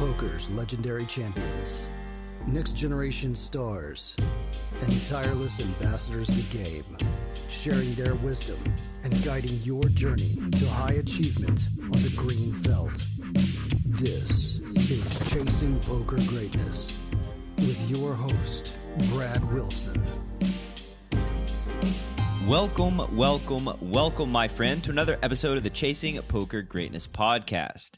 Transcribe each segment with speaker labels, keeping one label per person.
Speaker 1: Poker's legendary champions, next generation stars, and tireless ambassadors of the game, sharing their wisdom and guiding your journey to high achievement on the green felt. This is Chasing Poker Greatness with your host, Brad Wilson.
Speaker 2: Welcome, my friend, to another episode of the Chasing Poker Greatness podcast.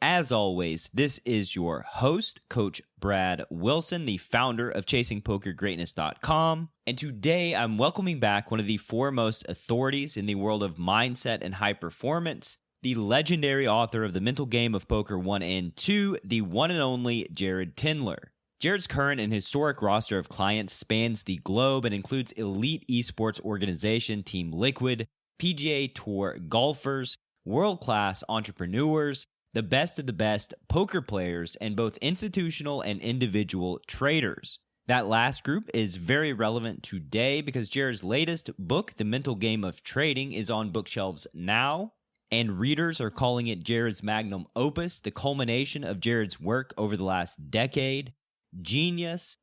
Speaker 2: As always, this is your host, Coach Brad Wilson, the founder of ChasingPokerGreatness.com. And today I'm welcoming back one of the foremost authorities in the world of mindset and high performance, the legendary author of The Mental Game of Poker 1 and 2, the one and only Jared Tendler. Jared's current and historic roster of clients spans the globe and includes elite esports organization Team Liquid, PGA Tour golfers, world-class entrepreneurs, the best of the best poker players, and both institutional and individual traders. That last group is very relevant today because Jared's latest book, The Mental Game of Trading, is on bookshelves now, and readers are calling it Jared's Magnum Opus, the culmination of Jared's work over the last decade. Genius.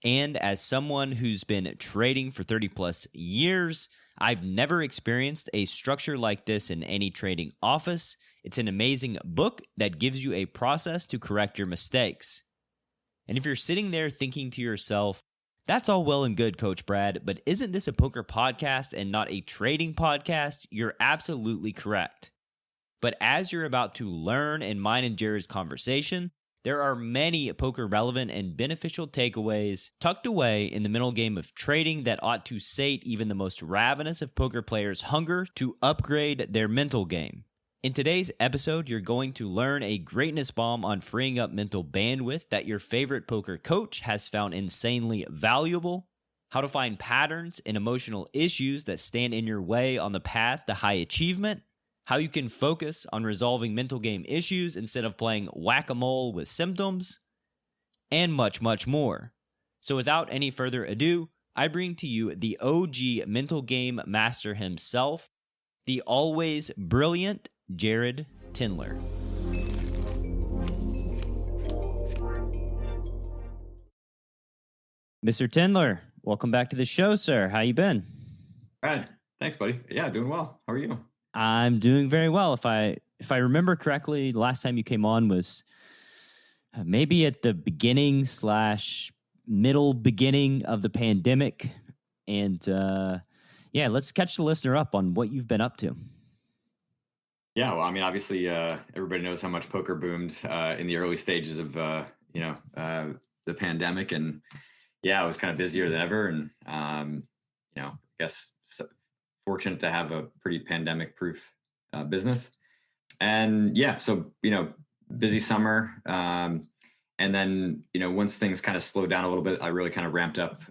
Speaker 2: And as someone who's been trading for 30 plus years, I've never experienced a structure like this in any trading office. It's an amazing book that gives you a process to correct your mistakes. And if you're sitting there thinking to yourself, that's all well and good, Coach Brad, but isn't this a poker podcast and not a trading podcast? You're absolutely correct. But as you're about to learn in mine and Jared's conversation, there are many poker-relevant and beneficial takeaways tucked away in the mental game of trading that ought to sate even the most ravenous of poker players' hunger to upgrade their mental game. In today's episode, you're going to learn a greatness bomb on freeing up mental bandwidth that your favorite poker coach has found insanely valuable, how to find patterns and emotional issues that stand in your way on the path to high achievement, how you can focus on resolving mental game issues instead of playing whack-a-mole with symptoms, and much, much more. So without any further ado, I bring to you the OG mental game master himself, the always brilliant Jared Tendler. Mr. Tendler, welcome back to the show, sir. How you been?
Speaker 3: Brad, thanks, buddy. Yeah, doing well. How are you?
Speaker 2: I'm doing very well. If I remember correctly, the last time you came on was maybe at the middle beginning of the pandemic. And let's catch the listener up on what you've been up to.
Speaker 3: Yeah, well, I mean, obviously, everybody knows how much poker boomed in the early stages of the pandemic, and yeah, I was kind of busier than ever, and I guess fortunate to have a pretty pandemic-proof business, and yeah, so busy summer, and then once things kind of slowed down a little bit, I really kind of ramped up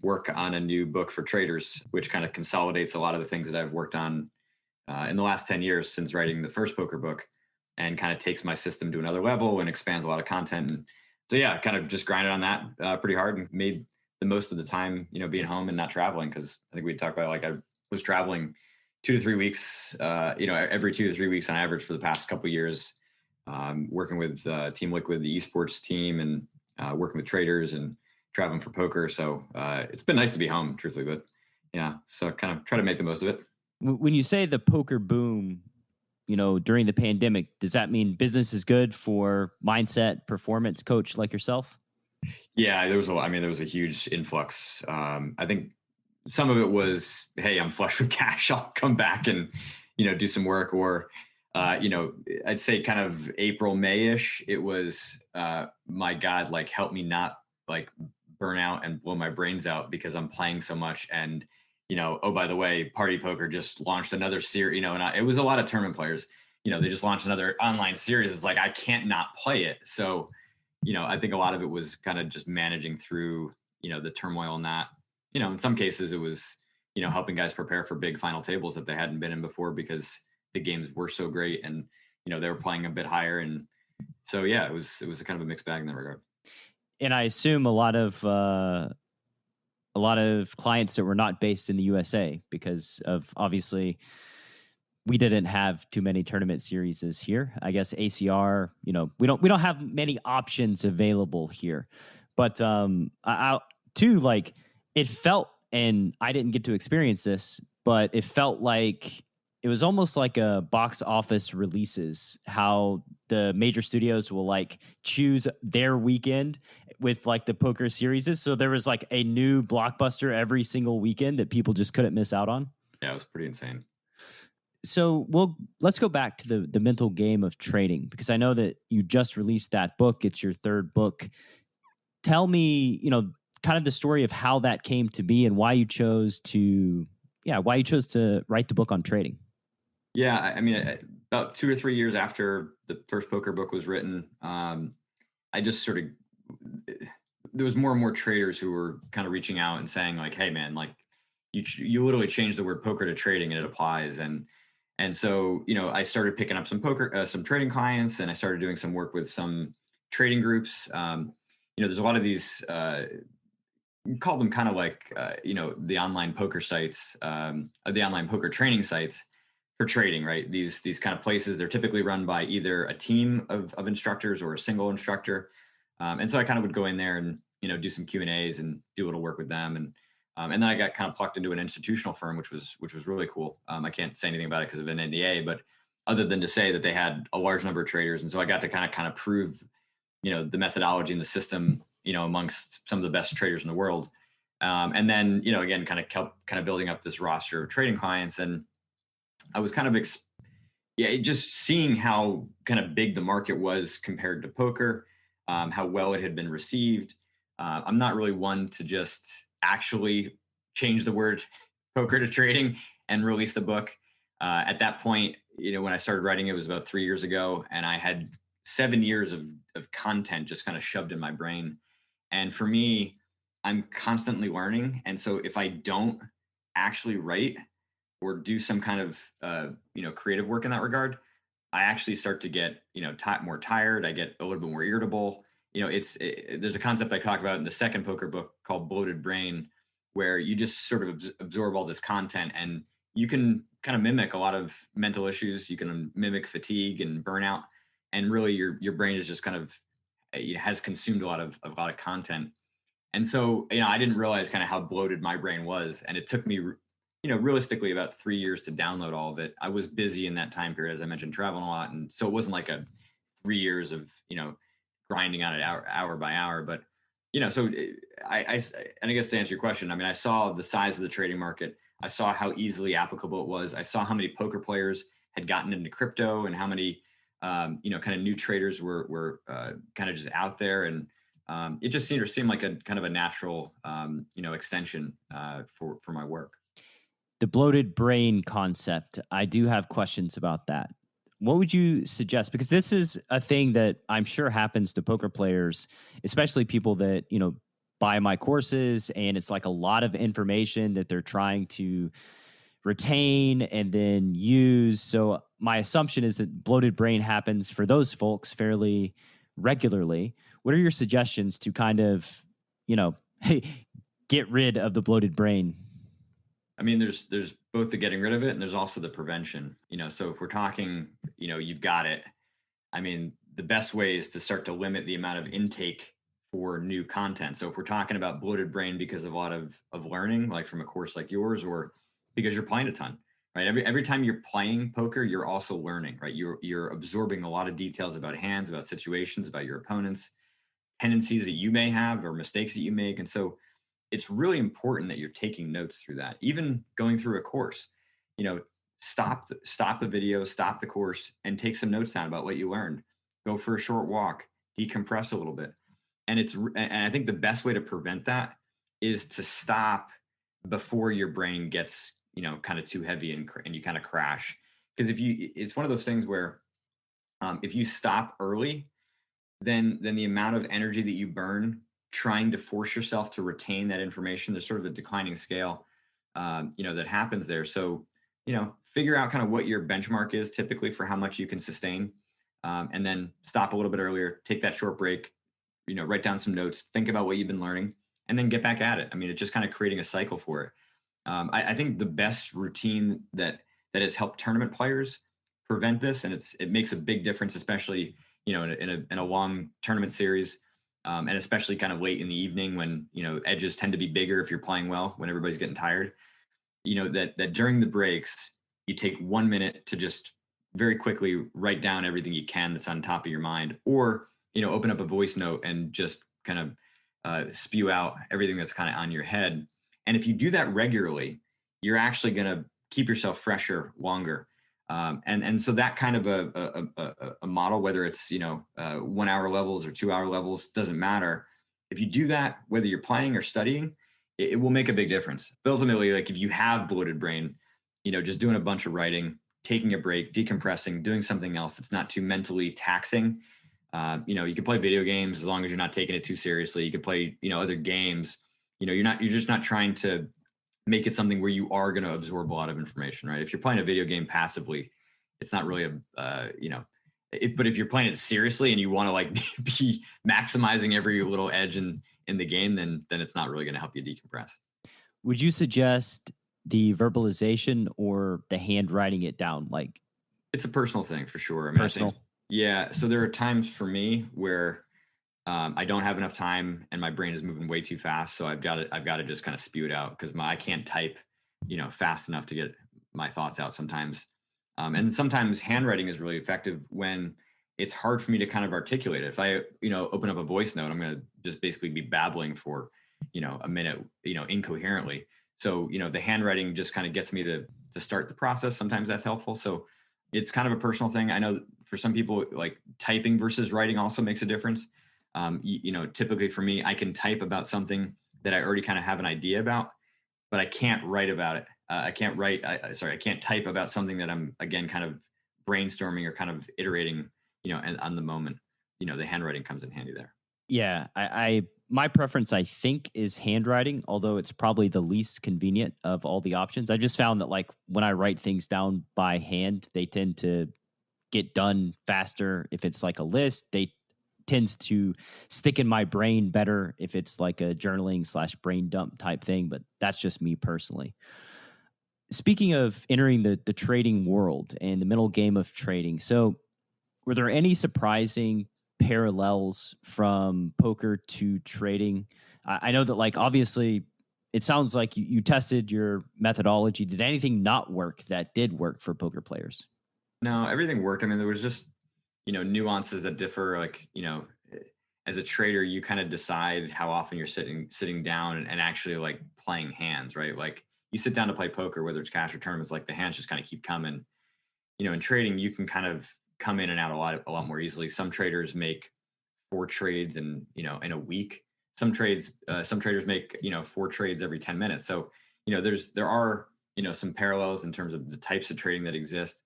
Speaker 3: work on a new book for traders, which kind of consolidates a lot of the things that I've worked on in the last 10 years since writing the first poker book, and kind of takes my system to another level and expands a lot of content. And so, yeah, kind of just grinded on that pretty hard and made the most of the time, being home and not traveling. Cause I think we talked about, I was traveling 2 to 3 weeks, every 2 to 3 weeks on average for the past couple of years, working with Team Liquid, the esports team, and working with traders and traveling for poker. So it's been nice to be home, truthfully, but yeah, so kind of try to make the most of it.
Speaker 2: When you say the poker boom, during the pandemic, does that mean business is good for mindset performance coach like yourself?
Speaker 3: Yeah, there was a huge influx. I think some of it was, hey, I'm flush with cash, I'll come back and, do some work, or, I'd say kind of April, May-ish, it was, my God, help me not burn out and blow my brains out because I'm playing so much. And, oh, by the way, Party Poker just launched another series, and it was a lot of tournament players, they just launched another online series. It's I can't not play it. So, I think a lot of it was kind of just managing through, the turmoil in that, in some cases it was, helping guys prepare for big final tables that they hadn't been in before because the games were so great and, they were playing a bit higher. And so, yeah, it was kind of a mixed bag in that regard.
Speaker 2: And I assume a lot of clients that were not based in the USA because of obviously we didn't have too many tournament series here. I guess ACR, we don't have many options available here. But too, like, it felt, and I didn't get to experience this, but it felt like it was almost like a box office releases, how the major studios will like choose their weekend with like the poker series. So there was like a new blockbuster every single weekend that people just couldn't miss out on.
Speaker 3: Yeah, it was pretty insane.
Speaker 2: So let's go back to the mental game of trading, because I know that you just released that book. It's your third book. Tell me, kind of the story of how that came to be and why you chose to write the book on trading.
Speaker 3: Yeah, I mean, about 2 or 3 years after the first poker book was written, I just sort of, there was more and more traders who were kind of reaching out and saying like, "Hey, man, like you literally changed the word poker to trading, and it applies." And so, I started picking up some trading clients, and I started doing some work with some trading groups. There's a lot of these, call them kind of like, the online poker sites, the online poker training sites for trading, right? These kind of places, they're typically run by either a team of instructors or a single instructor. And so I kind of would go in there and, do some Q&As and do a little work with them. And then I got kind of plucked into an institutional firm, which was really cool. I can't say anything about it because of an NDA, but other than to say that they had a large number of traders. And so I got to kind of prove, the methodology and the system, amongst some of the best traders in the world. And then, again, kind of building up this roster of trading clients. And I was kind of, just seeing how kind of big the market was compared to poker, how well it had been received. I'm not really one to just actually change the word poker to trading and release the book. At that point, when I started writing, it was about 3 years ago, and I had 7 years of content just kind of shoved in my brain. And for me, I'm constantly learning. And so if I don't actually write or do some kind of, creative work in that regard, I actually start to get, more tired. I get a little bit more irritable. There's a concept I talk about in the second poker book called bloated brain, where you just sort of absorb all this content, and you can kind of mimic a lot of mental issues. You can mimic fatigue and burnout, and really your brain is just kind of, has consumed a lot of content. And so, I didn't realize kind of how bloated my brain was. And it took me, realistically about 3 years to download all of it. I was busy in that time period, as I mentioned, traveling a lot. And so it wasn't like a 3 years of, grinding on it hour by hour. But, so I guess to answer your question, I mean, I saw the size of the trading market. I saw how easily applicable it was. I saw how many poker players had gotten into crypto, and how many, kind of new traders were kind of just out there. And it just seemed like a kind of a natural, extension for my work.
Speaker 2: The bloated brain concept, I do have questions about that. What would you suggest? Because this is a thing that I'm sure happens to poker players, especially people that, buy my courses, and it's like a lot of information that they're trying to retain and then use. So my assumption is that bloated brain happens for those folks fairly regularly. What are your suggestions to kind of, get rid of the bloated brain?
Speaker 3: I mean, there's both the getting rid of it, and there's also the prevention. So if we're talking, you've got it. I mean, the best way is to start to limit the amount of intake for new content. So if we're talking about bloated brain because of a lot of learning, like from a course like yours, or because you're playing a ton, right? Every time you're playing poker, you're also learning, right? You're absorbing a lot of details about hands, about situations, about your opponents, tendencies that you may have, or mistakes that you make. And so it's really important that you're taking notes through that. Even going through a course, stop the video, stop the course, and take some notes down about what you learned. Go for a short walk, decompress a little bit. And I think the best way to prevent that is to stop before your brain gets, kind of too heavy and you kind of crash. Because it's one of those things where if you stop early, then the amount of energy that you burn trying to force yourself to retain that information, there's sort of a declining scale, that happens there. So, figure out kind of what your benchmark is typically for how much you can sustain, and then stop a little bit earlier, take that short break, write down some notes, think about what you've been learning, and then get back at it. I mean, it's just kind of creating a cycle for it. I think the best routine that that has helped tournament players prevent this, and it makes a big difference, especially in a long tournament series, and especially kind of late in the evening when edges tend to be bigger if you're playing well when everybody's getting tired. That during the breaks you take 1 minute to just very quickly write down everything you can that's on top of your mind, or open up a voice note and just kind of spew out everything that's kind of on your head. And if you do that regularly, you're actually going to keep yourself fresher longer. And so that kind of a model, whether it's 1 hour levels or 2 hour levels, doesn't matter. If you do that, whether you're playing or studying, it will make a big difference. But ultimately, like if you have bloated brain, just doing a bunch of writing, taking a break, decompressing, doing something else that's not too mentally taxing. You can play video games as long as you're not taking it too seriously. You could play, other games. You're just not trying to make it something where you are going to absorb a lot of information, right? If you're playing a video game passively, it's not really but if you're playing it seriously and you want to like be maximizing every little edge in the game, then it's not really going to help you decompress.
Speaker 2: Would you suggest the verbalization or the handwriting it down? Like,
Speaker 3: it's a personal thing for sure. I mean,
Speaker 2: personal.
Speaker 3: Yeah. So there are times for me where I don't have enough time and my brain is moving way too fast. So I've got to just kind of spew it out because I can't type, fast enough to get my thoughts out sometimes. And sometimes handwriting is really effective when it's hard for me to kind of articulate it. If I, open up a voice note, I'm going to just basically be babbling for, a minute, incoherently. So, the handwriting just kind of gets me to start the process. Sometimes that's helpful. So it's kind of a personal thing. I know for some people, like typing versus writing also makes a difference. Typically for me, I can type about something that I already kind of have an idea about, but I can't write about it. I can't type about something that I'm, again, kind of brainstorming or kind of iterating, and on the moment, the handwriting comes in handy there.
Speaker 2: Yeah. My preference, I think, is handwriting, although it's probably the least convenient of all the options. I just found that like when I write things down by hand, they tend to get done faster. If it's like a list, they tends to stick in my brain better if it's like a journaling / brain dump type thing, but that's just me personally. Speaking of entering the trading world and the mental game of trading, so were there any surprising parallels from poker to trading? I know that like obviously it sounds like you tested your methodology. Did anything not work that did work for poker players?
Speaker 3: No, everything worked. I mean, there was just, nuances that differ. Like, as a trader, you kind of decide how often you're sitting down and actually like playing hands, right? Like you sit down to play poker, whether it's cash or tournaments, like the hands just kind of keep coming. In trading, you can kind of come in and out a lot more easily. Some traders make 4 trades in a week. Some traders make 4 trades every 10 minutes. So there are some parallels in terms of the types of trading that exist,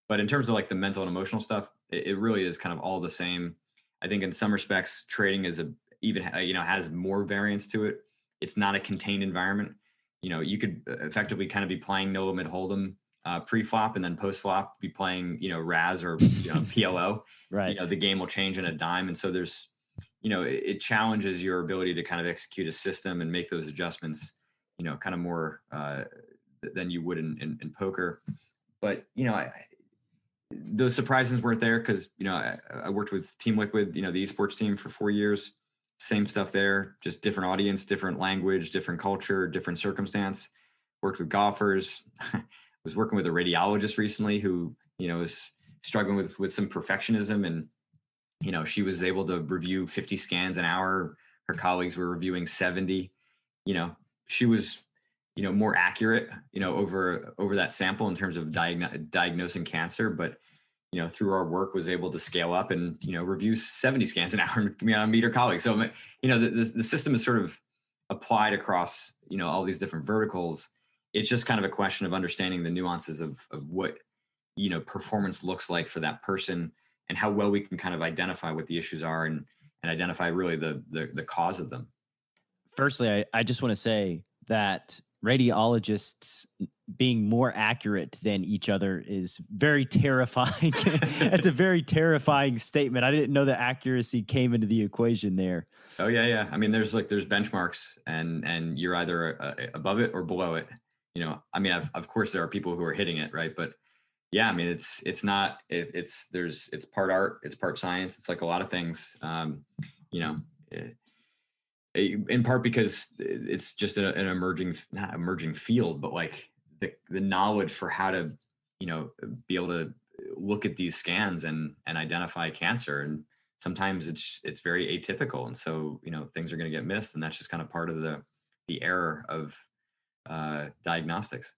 Speaker 3: but in terms of like the mental and emotional stuff, it really is kind of all the same. I think in some respects, trading is has more variance to it. It's not a contained environment. You could effectively kind of be playing no limit hold'em pre-flop, and then post-flop be playing Raz or PLO.
Speaker 2: Right.
Speaker 3: The game will change in a dime, and so there's it challenges your ability to kind of execute a system and make those adjustments kind of more than you would in poker. But those surprises weren't there because I worked with Team Liquid, the esports team, for 4 years. Same stuff there, just different audience, different language, different culture, different circumstance. Worked with golfers. Was working with a radiologist recently who was struggling with some perfectionism, and she was able to review 50 scans an hour. Her colleagues were reviewing 70. She was more accurate over that sample in terms of diagnosing cancer, but through our work was able to scale up and review 70 scans an hour and meet her colleagues. So the system is sort of applied across all these different verticals. It's just kind of a question of understanding the nuances of what performance looks like for that person, and how well we can kind of identify what the issues are and identify really the cause of them.
Speaker 2: Firstly, I just want to say that radiologists being more accurate than each other is very terrifying. It's a very terrifying statement. I didn't know that accuracy came into the equation there.
Speaker 3: Oh yeah. I mean, there's benchmarks, and you're either above it or below it. I mean, of course there are people who are hitting it, right? But yeah, I mean, it's not, it's part art, it's part science. It's like a lot of things, you know, eh, in part because it's just an emerging, not emerging field, but like the knowledge for how to, be able to look at these scans and identify cancer. And sometimes it's very atypical. And so, things are going to get missed, and that's just kind of part of the error of diagnostics.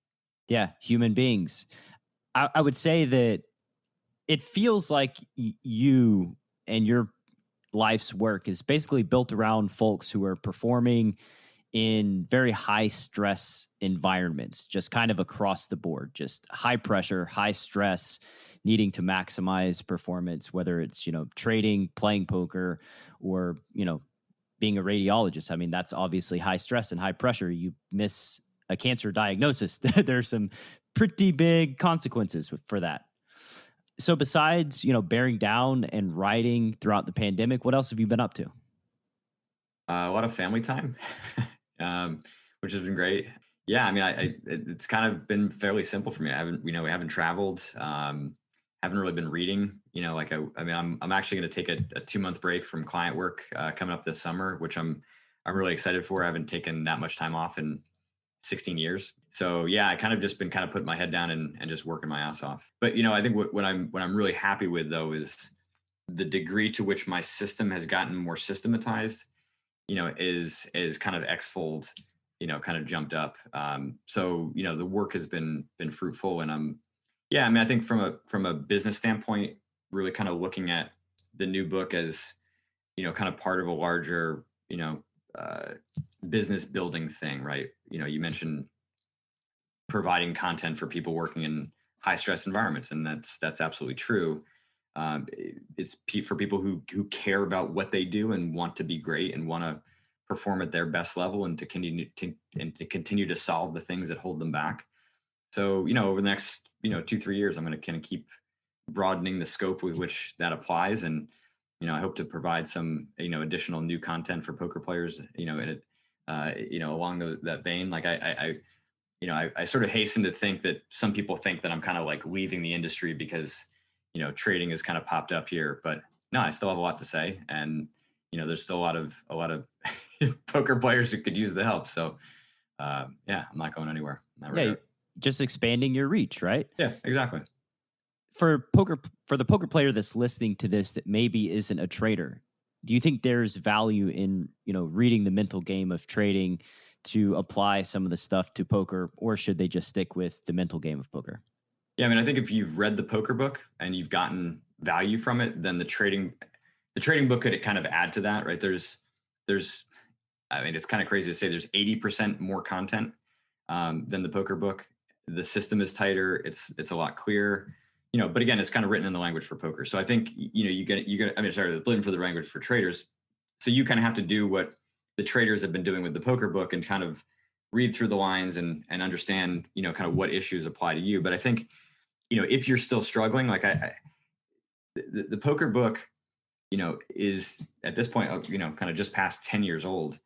Speaker 2: Yeah, human beings. I would say that it feels like you and your life's work is basically built around folks who are performing in very high stress environments, just kind of across the board, just high pressure, high stress, needing to maximize performance, whether it's, trading, playing poker, or, being a radiologist. I mean, that's obviously high stress and high pressure. You miss a cancer diagnosis. There's some pretty big consequences for that. So besides, bearing down and writing throughout the pandemic, what else have you been up to?
Speaker 3: A lot of family time, which has been great. Yeah, I mean, it's kind of been fairly simple for me. We haven't traveled, haven't really been reading. I'm actually going to take a 2-month break from client work coming up this summer, which I'm really excited for. I haven't taken that much time off in 16 years. So yeah, I kind of just been kind of putting my head down and just working my ass off. But I think what I'm really happy with though is the degree to which my system has gotten more systematized, is kind of X-fold, kind of jumped up. So, the work has been fruitful, and yeah, I mean, I think from a business standpoint, really kind of looking at the new book as, kind of part of a larger, business building thing, right? You mentioned providing content for people working in high stress environments, and that's absolutely true. It's for people who care about what they do and want to be great and want to perform at their best level and to continue to solve the things that hold them back. So, over the next, 2-3 years, I'm going to kind of keep broadening the scope with which that applies. And, I hope to provide some, additional new content for poker players, along that vein. Like I sort of hasten to think that some people think that I'm kind of like leaving the industry because, trading has kind of popped up here, but no, I still have a lot to say. And, there's still a lot of poker players who could use the help. So, yeah, I'm not going anywhere.
Speaker 2: Yeah, just expanding your reach, right?
Speaker 3: Yeah, exactly.
Speaker 2: For the poker player that's listening to this that maybe isn't a trader, do you think there's value in, reading the mental game of trading to apply some of the stuff to poker, or should they just stick with the mental game of poker?
Speaker 3: Yeah, I mean, I think if you've read the poker book and you've gotten value from it, then the trading book could kind of add to that, right? There's, I mean, it's kind of crazy to say there's 80% more content than the poker book. The system is tighter. It's a lot clearer, but again, it's kind of written in the language for poker. So I think, written for the language for traders. So you kind of have to do what the traders have been doing with the poker book and kind of read through the lines and understand, kind of what issues apply to you. But I think, if you're still struggling, like the poker book, is at this point, kind of just past 10 years old.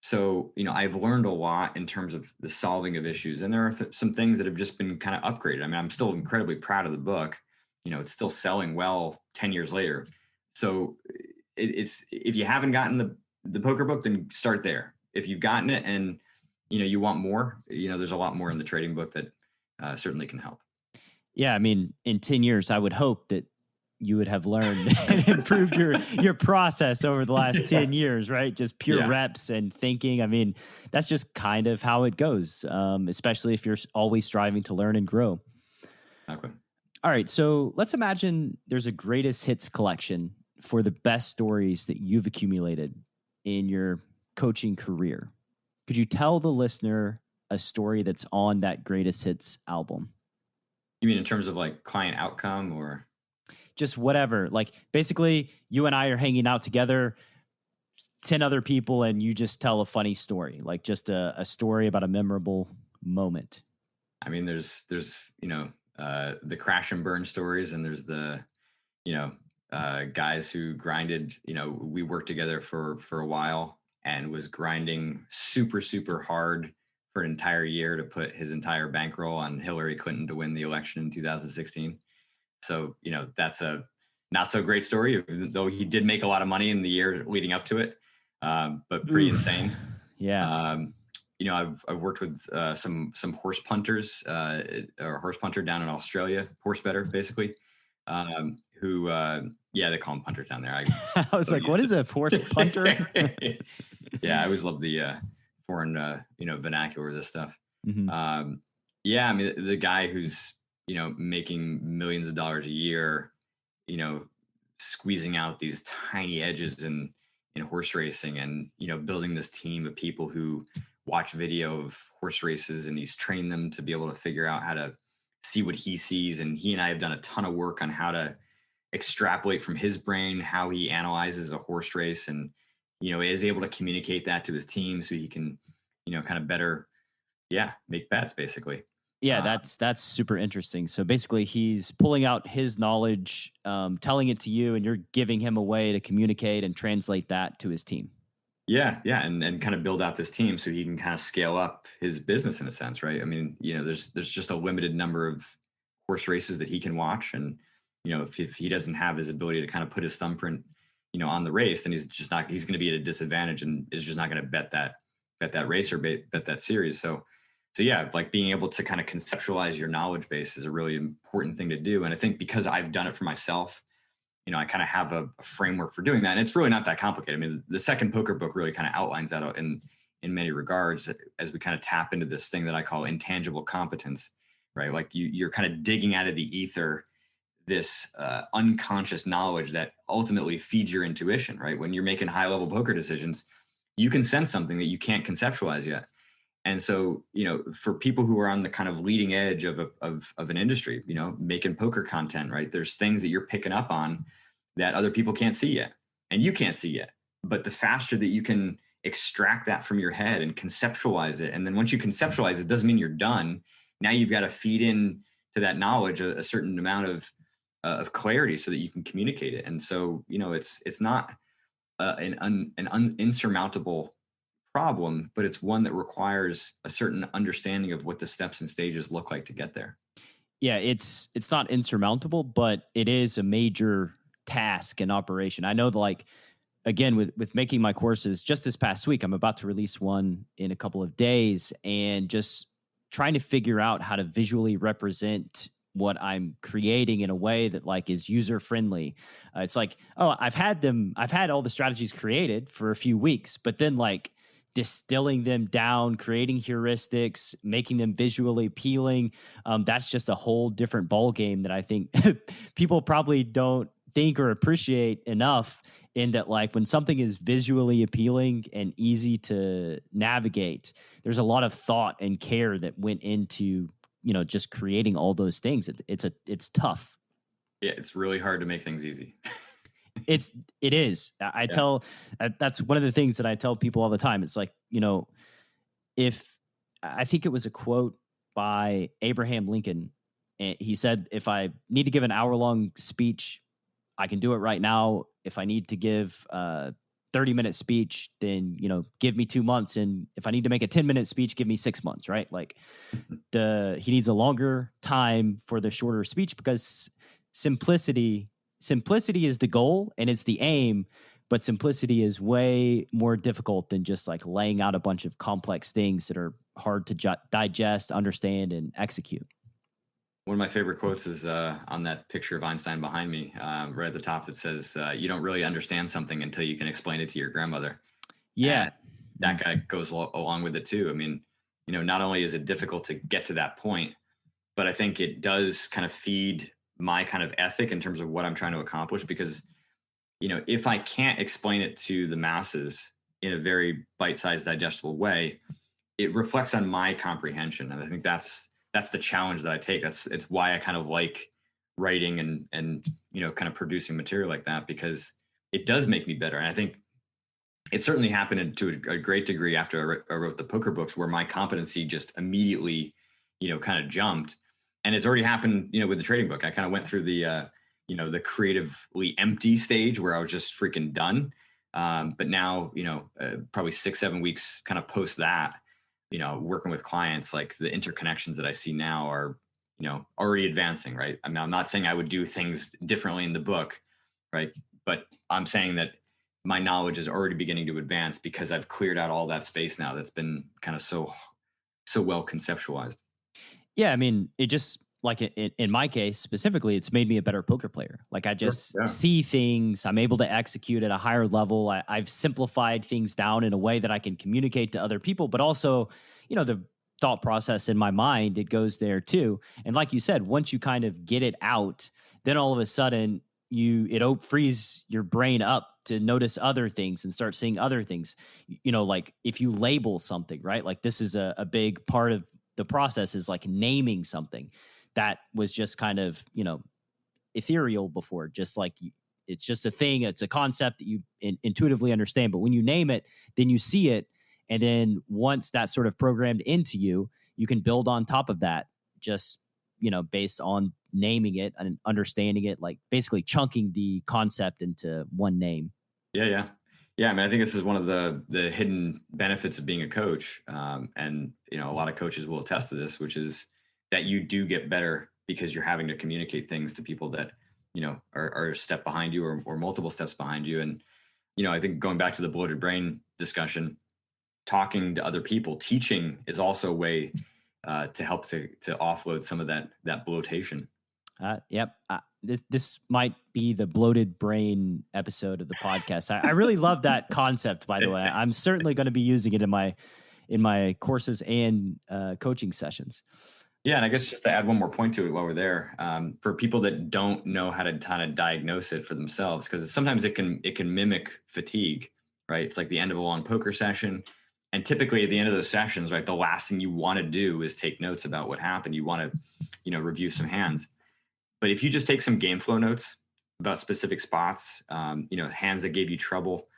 Speaker 3: So, I've learned a lot in terms of the solving of issues. And there are some things that have just been kind of upgraded. I mean, I'm still incredibly proud of the book. It's still selling well 10 years later. So it's if you haven't gotten the poker book, then start there. If you've gotten it and, you want more, there's a lot more in the trading book that certainly can help.
Speaker 2: Yeah. I mean, in 10 years, I would hope that you would have learned and improved your process over the last 10 years, right? Just pure reps and thinking. I mean, that's just kind of how it goes, especially if you're always striving to learn and grow.
Speaker 3: Okay.
Speaker 2: All right. So let's imagine there's a greatest hits collection for the best stories that you've accumulated in your coaching career. Could you tell the listener a story that's on that greatest hits album?
Speaker 3: You mean in terms of like client outcome or?
Speaker 2: Just whatever. Like basically you and I are hanging out together, 10 other people, and you just tell a funny story, like just a story about a memorable moment.
Speaker 3: I mean, there's the crash and burn stories, and there's the, guys who grinded, we worked together for a while and was grinding super, super hard for an entire year to put his entire bankroll on Hillary Clinton to win the election in 2016. So, that's a not so great story, though he did make a lot of money in the year leading up to it. But pretty insane.
Speaker 2: Yeah.
Speaker 3: I've worked with some horse punters, or a horse punter down in Australia, horse better basically, who they call them punters down there.
Speaker 2: I was like, what is a horse punter?
Speaker 3: Yeah, I always love the foreign vernacular of this stuff.
Speaker 2: Mm-hmm.
Speaker 3: I mean, the guy who's making millions of dollars a year, squeezing out these tiny edges in horse racing, and building this team of people who watch video of horse races, and he's trained them to be able to figure out how to see what he sees. And he and I have done a ton of work on how to extrapolate from his brain how he analyzes a horse race, and is able to communicate that to his team so he can kind of better make bets basically.
Speaker 2: Yeah, that's super interesting. So basically he's pulling out his knowledge, telling it to you, and you're giving him a way to communicate and translate that to his team.
Speaker 3: Yeah. And kind of build out this team so he can kind of scale up his business in a sense, right? I mean, there's just a limited number of horse races that he can watch. And, if he doesn't have his ability to kind of put his thumbprint, on the race, then he's going to be at a disadvantage and is just not going to bet that race or bet that series. So yeah, like being able to kind of conceptualize your knowledge base is a really important thing to do. And I think because I've done it for myself, I kind of have a framework for doing that. And it's really not that complicated. I mean, the second poker book really kind of outlines that in many regards, as we kind of tap into this thing that I call intangible competence, right? Like you're kind of digging out of the ether this unconscious knowledge that ultimately feeds your intuition, right? When you're making high level poker decisions, you can sense something that you can't conceptualize yet. And so, for people who are on the kind of leading edge of an industry, making poker content, right? There's things that you're picking up on that other people can't see yet, and you can't see yet. But the faster that you can extract that from your head and conceptualize it, and then once you conceptualize it, doesn't mean you're done. Now you've got to feed in to that knowledge a certain amount of clarity so that you can communicate it. And so, it's not an insurmountable problem, but it's one that requires a certain understanding of what the steps and stages look like to get there.
Speaker 2: Yeah, it's not insurmountable, but it is a major task and operation. I know that, like, again, with making my courses, just this past week, I'm about to release one in a couple of days, and just trying to figure out how to visually represent what I'm creating in a way that like is user friendly. It's like, oh, I've had all the strategies created for a few weeks, but then like distilling them down, creating heuristics, making them visually appealing. That's just a whole different ball game that I think people probably don't think or appreciate enough. In that, like, when something is visually appealing and easy to navigate, there's a lot of thought and care that went into, just creating all those things. It's tough.
Speaker 3: Yeah, it's really hard to make things easy.
Speaker 2: It is. That's one of the things that I tell people all the time. It's like, if I think it was a quote by Abraham Lincoln, and he said, if I need to give an hour-long speech, I can do it right now. If I need to give a 30-minute speech, then, give me 2 months. And if I need to make a 10-minute speech, give me 6 months, right? Like he needs a longer time for the shorter speech, because simplicity is the goal and it's the aim, but simplicity is way more difficult than just like laying out a bunch of complex things that are hard to digest, understand, and execute.
Speaker 3: One of my favorite quotes is on that picture of Einstein behind me, right at the top, that says, you don't really understand something until you can explain it to your grandmother.
Speaker 2: Yeah.
Speaker 3: And that guy goes along with it too. I mean, not only is it difficult to get to that point, but I think it does kind of feed my kind of ethic in terms of what I'm trying to accomplish, because, if I can't explain it to the masses in a very bite-sized, digestible way, it reflects on my comprehension. And I think that's the challenge that I take. It's why I kind of like writing and kind of producing material like that, because it does make me better. And I think it certainly happened to a great degree after I wrote the poker books, where my competency just immediately, kind of jumped. And it's already happened, with the trading book. I kind of went through the creatively empty stage where I was just freaking done. But now, probably 6-7 weeks kind of post that, working with clients, like the interconnections that I see now are, already advancing, right? I mean, I'm not saying I would do things differently in the book, right? But I'm saying that my knowledge is already beginning to advance because I've cleared out all that space now that's been kind of so well conceptualized.
Speaker 2: Yeah, I mean, it just like in my case specifically, it's made me a better poker player. Like I
Speaker 3: Sure.
Speaker 2: just
Speaker 3: Yeah.
Speaker 2: see things, I'm able to execute at a higher level. I've simplified things down in a way that I can communicate to other people, but also, the thought process in my mind, it goes there too. And like you said, once you kind of get it out, then all of a sudden frees your brain up to notice other things and start seeing other things. Like if you label something, right? Like this is a big part of the process is like naming something that was just kind of, ethereal before, just like it's just a thing. It's a concept that you intuitively understand. But when you name it, then you see it. And then once that's sort of programmed into you, you can build on top of that just, based on naming it and understanding it, like basically chunking the concept into one name.
Speaker 3: Yeah. I mean, I think this is one of the hidden benefits of being a coach. And, a lot of coaches will attest to this, which is that you do get better because you're having to communicate things to people that, are a step behind you or multiple steps behind you. And, I think going back to the bloated brain discussion, talking to other people, teaching is also a way to help to offload some of that bloatation.
Speaker 2: Yep. This might be the bloated brain episode of the podcast. I really love that concept, by the way. I'm certainly going to be using it in my courses and coaching sessions.
Speaker 3: Yeah, and I guess just to add one more point to it while we're there, for people that don't know how to kind of diagnose it for themselves, because sometimes it can mimic fatigue, right? It's like the end of a long poker session, and typically at the end of those sessions, right, the last thing you want to do is take notes about what happened. You want to, review some hands. But if you just take some game flow notes about specific spots, hands that gave you trouble,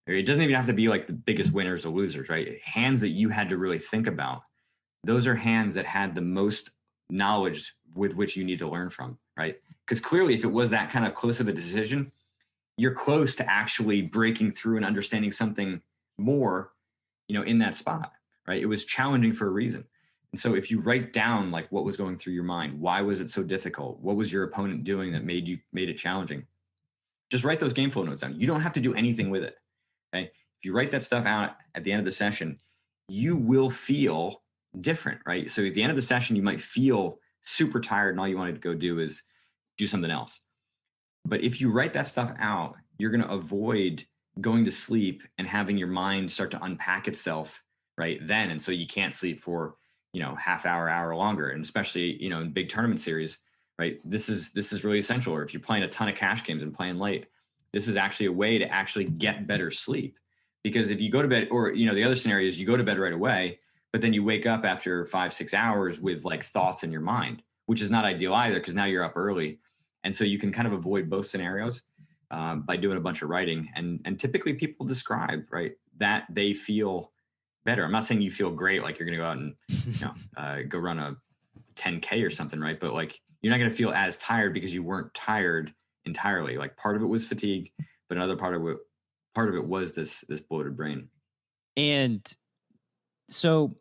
Speaker 3: or it doesn't even have to be like the biggest winners or losers, right? Hands that you had to really think about. Those are hands that had the most knowledge with which you need to learn from, right? Because clearly, if it was that kind of close of a decision, you're close to actually breaking through and understanding something more, in that spot, right? It was challenging for a reason. And so if you write down like what was going through your mind, why was it so difficult? What was your opponent doing that made it challenging? Just write those game flow notes down. You don't have to do anything with it. Okay. If you write that stuff out at the end of the session, you will feel different, right? So at the end of the session, you might feel super tired and all you wanted to go do is do something else. But if you write that stuff out, you're going to avoid going to sleep and having your mind start to unpack itself right then. And so you can't sleep for, half hour longer. And especially, in big tournament series, right? This is really essential. Or if you're playing a ton of cash games and playing late, this is actually a way to actually get better sleep. Because if you go to bed, or, the other scenario is you go to bed right away, but then you wake up after 5-6 hours with like thoughts in your mind, which is not ideal either, because now you're up early. And so you can kind of avoid both scenarios by doing a bunch of writing. And typically people describe, right, that they feel better. I'm not saying you feel great, like you're going to go out and go run a 10K or something, right? But like you're not going to feel as tired because you weren't tired entirely. Like part of it was fatigue, but another part of it was this bloated brain.
Speaker 2: And so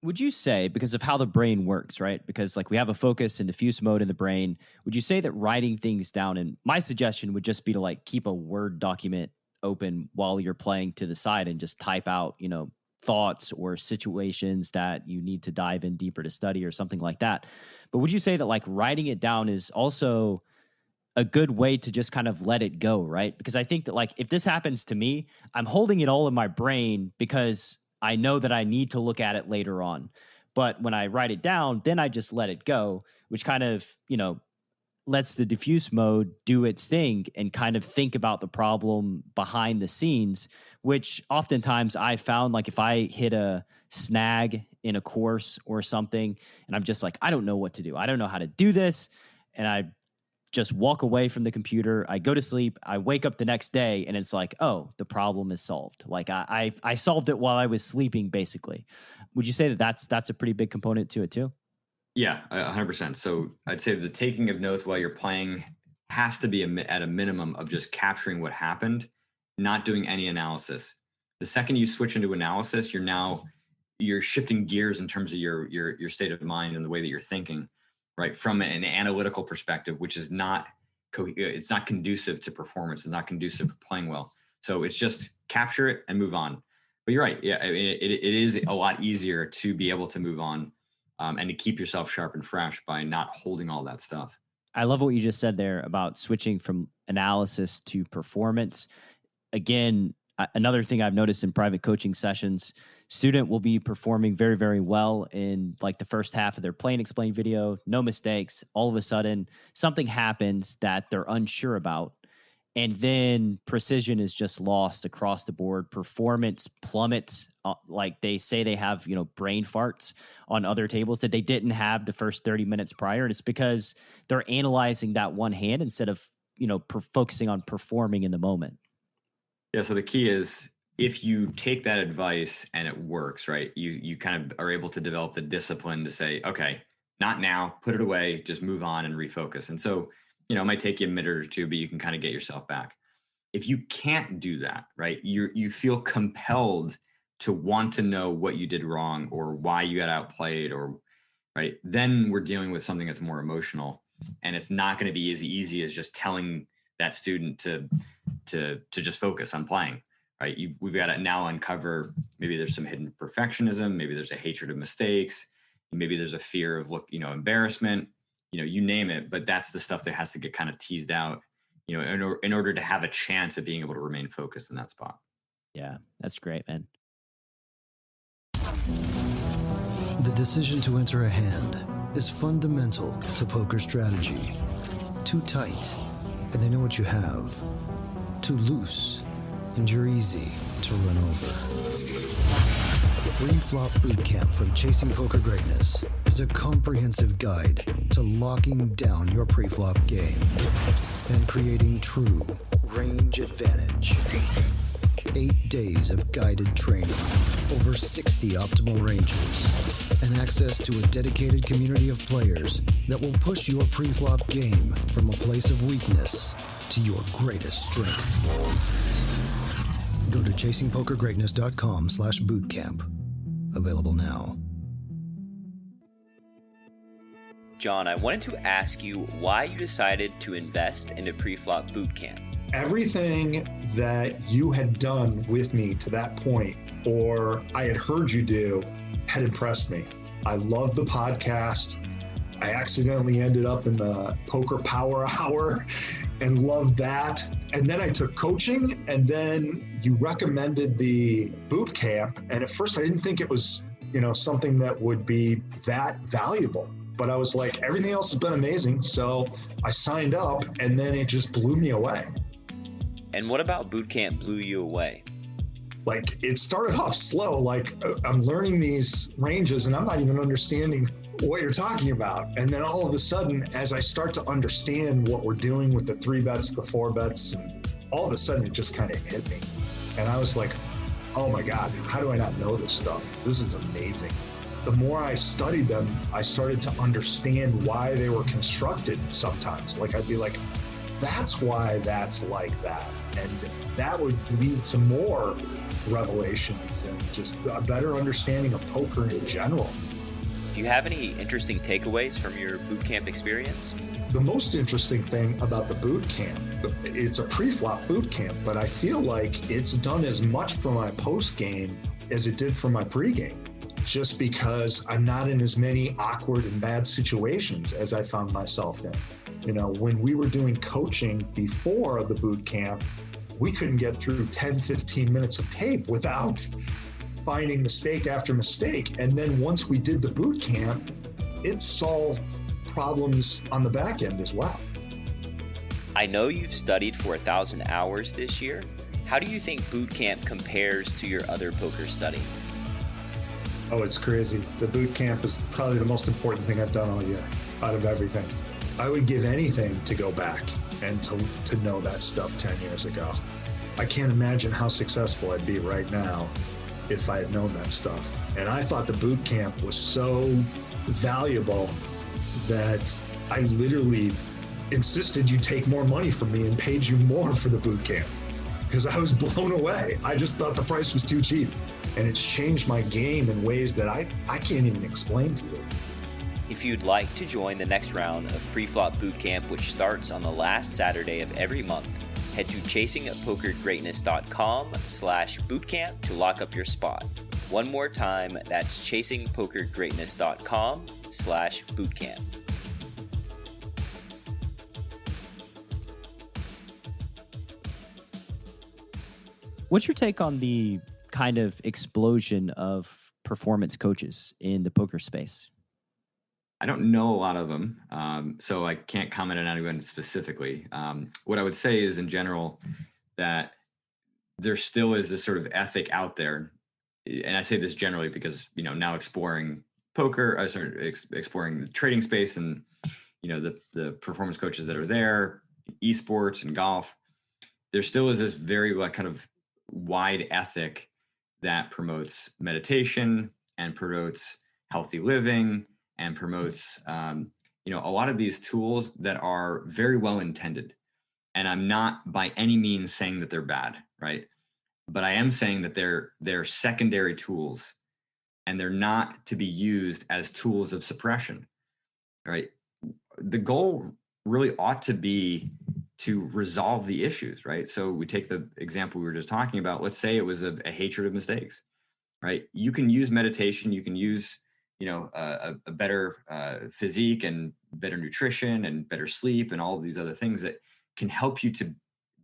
Speaker 2: would you say, because of how the brain works, right? Because like we have a focus and diffuse mode in the brain, would you say that writing things down, and my suggestion would just be to like keep a Word document open while you're playing to the side and just type out, thoughts or situations that you need to dive in deeper to study or something like that. But would you say that like writing it down is also a good way to just kind of let it go, right? Because I think that like if this happens to me, I'm holding it all in my brain because I know that I need to look at it later on. But when I write it down, then I just let it go, which kind of, lets the diffuse mode do its thing and kind of think about the problem behind the scenes, which oftentimes I found like if I hit a snag in a course or something and I'm just like, I don't know what to do. I don't know how to do this. And I just walk away from the computer. I go to sleep. I wake up the next day and it's like, oh, the problem is solved. Like I solved it while I was sleeping, basically. Would you say that that's a pretty big component to it too?
Speaker 3: Yeah, 100%. So I'd say the taking of notes while you're playing has to be at a minimum of just capturing what happened, not doing any analysis. The second you switch into analysis, you're now you're shifting gears in terms of your state of mind and the way that you're thinking, right? From an analytical perspective, which is it's not conducive to performance. It's not conducive to playing well. So it's just capture it and move on. But you're right. Yeah, I mean, it is a lot easier to be able to move on and to keep yourself sharp and fresh by not holding all that stuff.
Speaker 2: I love what you just said there about switching from analysis to performance. Again, another thing I've noticed in private coaching sessions, student will be performing very, very well in like the first half of their play and explain video, no mistakes. All of a sudden, something happens that they're unsure about. And then precision is just lost across the board. Performance plummets. Like they say they have, brain farts on other tables that they didn't have the first 30 minutes prior. And it's because they're analyzing that one hand instead of, focusing on performing in the moment.
Speaker 3: Yeah. So the key is if you take that advice and it works, right, you kind of are able to develop the discipline to say, okay, not now, put it away, just move on and refocus. And so, it might take you a minute or two, but you can kind of get yourself back. If you can't do that, right, you feel compelled to want to know what you did wrong or why you got outplayed, or right, then we're dealing with something that's more emotional, and it's not going to be as easy as just telling that student to just focus on playing. Right, we've got to now uncover maybe there's some hidden perfectionism, maybe there's a hatred of mistakes, maybe there's a fear of embarrassment. You name it, but that's the stuff that has to get kind of teased out, in order to have a chance at being able to remain focused in that spot.
Speaker 2: Yeah, that's great, man.
Speaker 1: The decision to enter a hand is fundamental to poker strategy. Too tight, and they know what you have. Too loose, and you're easy to run over. Pre-flop Bootcamp from Chasing Poker Greatness is a comprehensive guide to locking down your pre-flop game and creating true range advantage. 8 days of guided training, over 60 optimal ranges, and access to a dedicated community of players that will push your pre-flop game from a place of weakness to your greatest strength. Go to chasingpokergreatness.com/bootcamp. Available now.
Speaker 2: John, I wanted to ask you why you decided to invest in a pre-flop boot camp.
Speaker 4: Everything that you had done with me to that point, or I had heard you do, had impressed me. I loved the podcast. I accidentally ended up in the Poker Power Hour and loved that. And then I took coaching, and then you recommended the boot camp. And at first I didn't think it was, something that would be that valuable. But I was like, everything else has been amazing. So I signed up, and then it just blew me away.
Speaker 2: And what about boot camp blew you away?
Speaker 4: Like, it started off slow. Like, I'm learning these ranges and I'm not even understanding what you're talking about. And then all of a sudden, as I start to understand what we're doing with the 3 bets, the 4 bets, and all of a sudden it just kind of hit me. And I was like, oh my God, how do I not know this stuff? This is amazing. The more I studied them, I started to understand why they were constructed sometimes. Like, I'd be like, that's why that's like that. And that would lead to more revelations and just a better understanding of poker in general.
Speaker 2: Do you have any interesting takeaways from your boot camp experience?
Speaker 4: The most interesting thing about the boot camp, it's a pre-flop boot camp, but I feel like it's done as much for my post game as it did for my pre-game, just because I'm not in as many awkward and bad situations as I found myself in. When we were doing coaching before the boot camp, we couldn't get through 10, 15 minutes of tape without finding mistake after mistake. And then once we did the boot camp, it solved problems on the back end as well.
Speaker 2: I know you've studied for 1,000 hours this year. How do you think boot camp compares to your other poker study?
Speaker 4: Oh, it's crazy. The boot camp is probably the most important thing I've done all year out of everything. I would give anything to go back and to know that stuff 10 years ago. I can't imagine how successful I'd be right now if I had known that stuff. And I thought the boot camp was so valuable that I literally insisted you take more money from me and paid you more for the boot camp because I was blown away. I just thought the price was too cheap. And it's changed my game in ways that I can't even explain to you.
Speaker 2: If you'd like to join the next round of Preflop Bootcamp, which starts on the last Saturday of every month, head to chasingpokergreatness.com/bootcamp to lock up your spot. One more time, that's chasingpokergreatness.com/bootcamp. What's your take on the kind of explosion of performance coaches in the poker space?
Speaker 3: I don't know a lot of them, so I can't comment on anyone specifically. What I would say is, in general, that there still is this sort of ethic out there, and I say this generally because now exploring poker, exploring the trading space, and the performance coaches that are there, esports and golf. There still is this very kind of wide ethic that promotes meditation and promotes healthy living and promotes a lot of these tools that are very well intended. And I'm not by any means saying that they're bad, right? But I am saying that they're secondary tools, and they're not to be used as tools of suppression, right? The goal really ought to be to resolve the issues, right? So we take the example we were just talking about. Let's say it was a hatred of mistakes, right? You can use meditation, you can use a better physique and better nutrition and better sleep and all of these other things that can help you to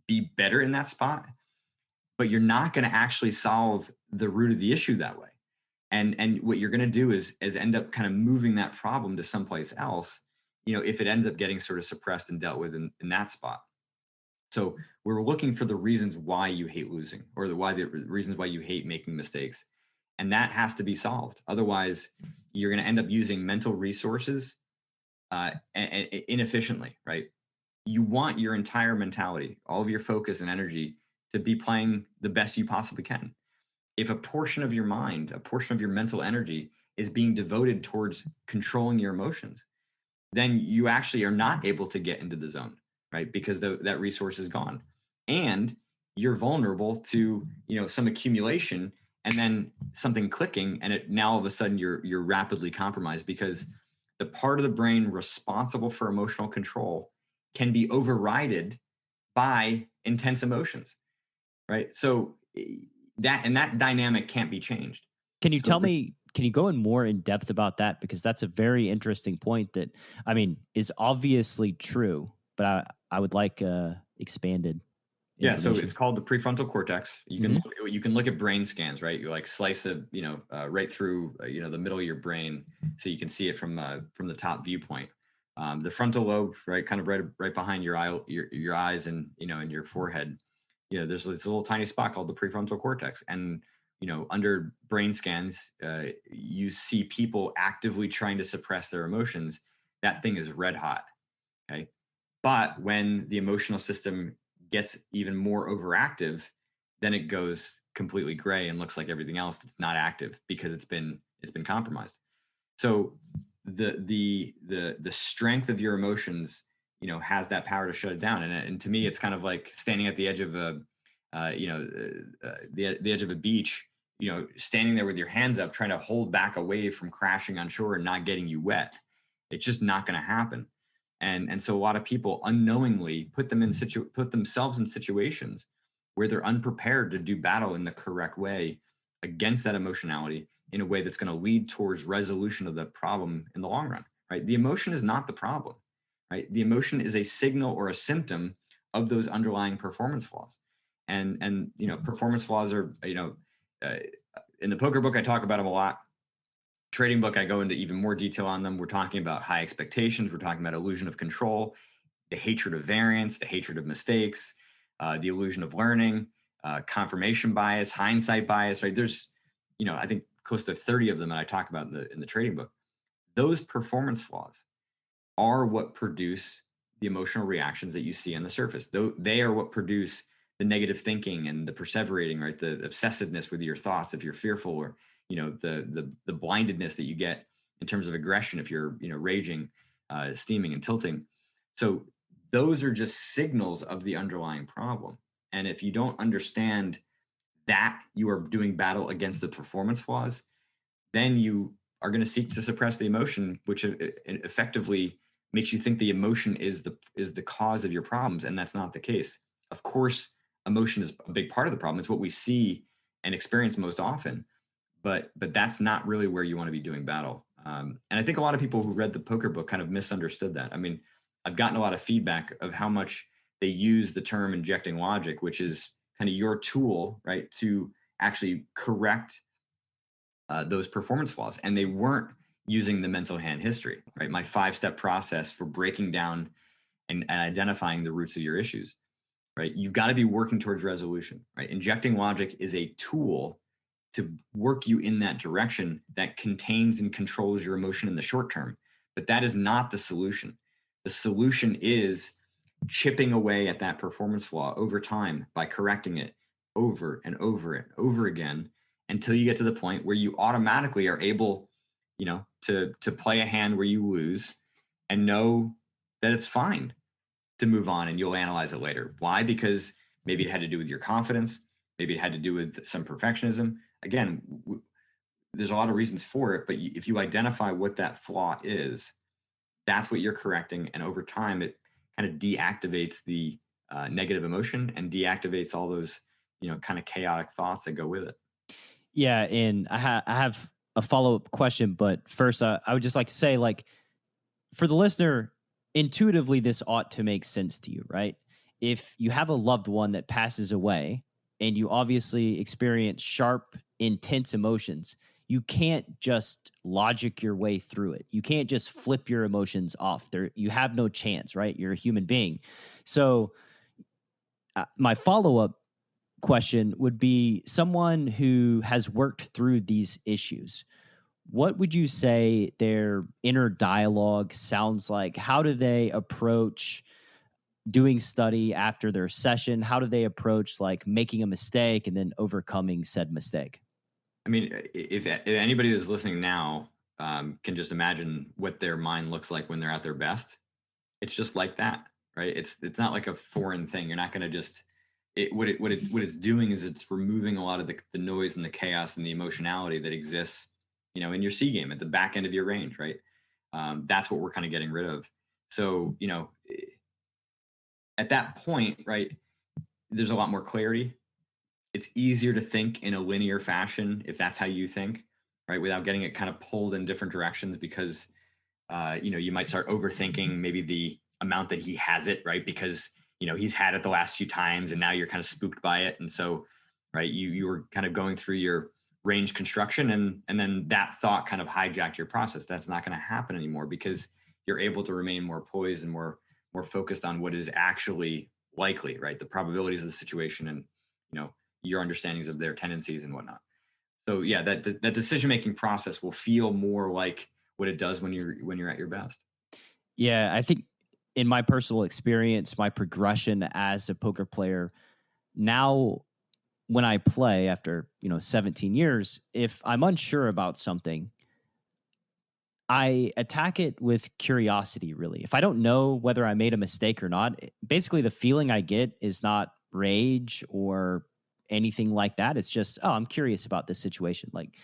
Speaker 3: be better in that spot, but you're not going to actually solve the root of the issue that way. And what you're going to do is end up kind of moving that problem to someplace else, if it ends up getting sort of suppressed and dealt with in that spot. So we're looking for the reasons why you hate losing, or the reasons why you hate making mistakes. And that has to be solved. Otherwise, you're going to end up using mental resources inefficiently, right? You want your entire mentality, all of your focus and energy, to be playing the best you possibly can. If a portion of your mind, a portion of your mental energy is being devoted towards controlling your emotions, then you actually are not able to get into the zone, right? Because that resource is gone. And you're vulnerable to, some accumulation and then something clicking, and now all of a sudden you're rapidly compromised, because the part of the brain responsible for emotional control can be overridden by intense emotions, right? So that dynamic can't be changed.
Speaker 2: Can you can you go in more in depth about that? Because that's a very interesting point that, is obviously true, but I would like expanded.
Speaker 3: Yeah, so it's called the prefrontal cortex. You can you can look at brain scans, right? You slice right through the middle of your brain, so you can see it from the top viewpoint. The frontal lobe, right, kind of right behind your eyes and in your forehead. There's this little tiny spot called the prefrontal cortex, and under brain scans, you see people actively trying to suppress their emotions. That thing is red hot. Okay, but when the emotional system gets even more overactive, then it goes completely gray and looks like everything else that's not active, because it's been compromised. So the strength of your emotions, has that power to shut it down. And to me, it's kind of like standing at the edge of the edge of a beach, standing there with your hands up, trying to hold back a wave from crashing on shore and not getting you wet. It's just not going to happen. And so a lot of people unknowingly put themselves in situations where they're unprepared to do battle in the correct way against that emotionality, in a way that's going to lead towards resolution of the problem in the long run, right? The emotion is not the problem, right? The emotion is a signal or a symptom of those underlying performance flaws. And performance flaws are, in the poker book, I talk about them a lot. Trading book, I go into even more detail on them. We're talking about high expectations. We're talking about illusion of control, the hatred of variance, the hatred of mistakes, the illusion of learning, confirmation bias, hindsight bias, right? There's, I think close to 30 of them that I talk about in the trading book. Those performance flaws are what produce the emotional reactions that you see on the surface. They are what produce the negative thinking and the perseverating, right? The obsessiveness with your thoughts if you're fearful, or the blindedness that you get in terms of aggression if you're raging, steaming and tilting. So those are just signals of the underlying problem. And if you don't understand that you are doing battle against the performance flaws, then you are going to seek to suppress the emotion, which effectively makes you think the emotion is the cause of your problems, and that's not the case. Of course, emotion is a big part of the problem. It's what we see and experience most often, but that's not really where you want to be doing battle. And I think a lot of people who read the poker book kind of misunderstood that. I mean, I've gotten a lot of feedback of how much they use the term injecting logic, which is kind of your tool, right, to actually correct those performance flaws. And they weren't using the mental hand history, right? My 5-step process for breaking down and identifying the roots of your issues, right? You've got to be working towards resolution, right? Injecting logic is a tool to work you in that direction that contains and controls your emotion in the short term. But that is not the solution. The solution is chipping away at that performance flaw over time by correcting it over and over and over again until you get to the point where you automatically are able, to play a hand where you lose and know that it's fine to move on, and you'll analyze it later. Why? Because maybe it had to do with your confidence. Maybe it had to do with some perfectionism. Again, there's a lot of reasons for it, but if you identify what that flaw is, that's what you're correcting. And over time, it kind of deactivates the negative emotion and deactivates all those, kind of chaotic thoughts that go with it.
Speaker 2: Yeah. And I have a follow-up question, but first I would just like to say, like, for the listener, intuitively, this ought to make sense to you, right? If you have a loved one that passes away and you obviously experience sharp, intense emotions, you can't just logic your way through it. You can't just flip your emotions off. You have no chance, right? You're a human being. So my follow-up question would be, someone who has worked through these issues, what would you say their inner dialogue sounds like? How do they approach doing study after their session? How do they approach like making a mistake and then overcoming said mistake?
Speaker 3: I mean, if anybody that's listening now can just imagine what their mind looks like when they're at their best, it's just like that, right? It's not like a foreign thing. You're not going to just what it's doing is it's removing a lot of the noise and the chaos and the emotionality that exists, in your C game at the back end of your range, right? That's what we're kind of getting rid of. So, at that point, right, there's a lot more clarity. It's easier to think in a linear fashion if that's how you think, right, without getting it kind of pulled in different directions, because you might start overthinking maybe the amount that he has it, right, because he's had it the last few times and now you're kind of spooked by it. And so, right, you were kind of going through your range construction and then that thought kind of hijacked your process. That's not going to happen anymore because you're able to remain more poised and more focused on what is actually likely, right? The probabilities of the situation and, your understandings of their tendencies and whatnot. So yeah, that decision-making process will feel more like what it does when you're at your best.
Speaker 2: Yeah, I think in my personal experience, my progression as a poker player now, when I play after 17 years, if I'm unsure about something, I attack it with curiosity, really. If I don't know whether I made a mistake or not, basically the feeling I get is not rage or anything like that. It's just, oh, I'm curious about this situation. Like,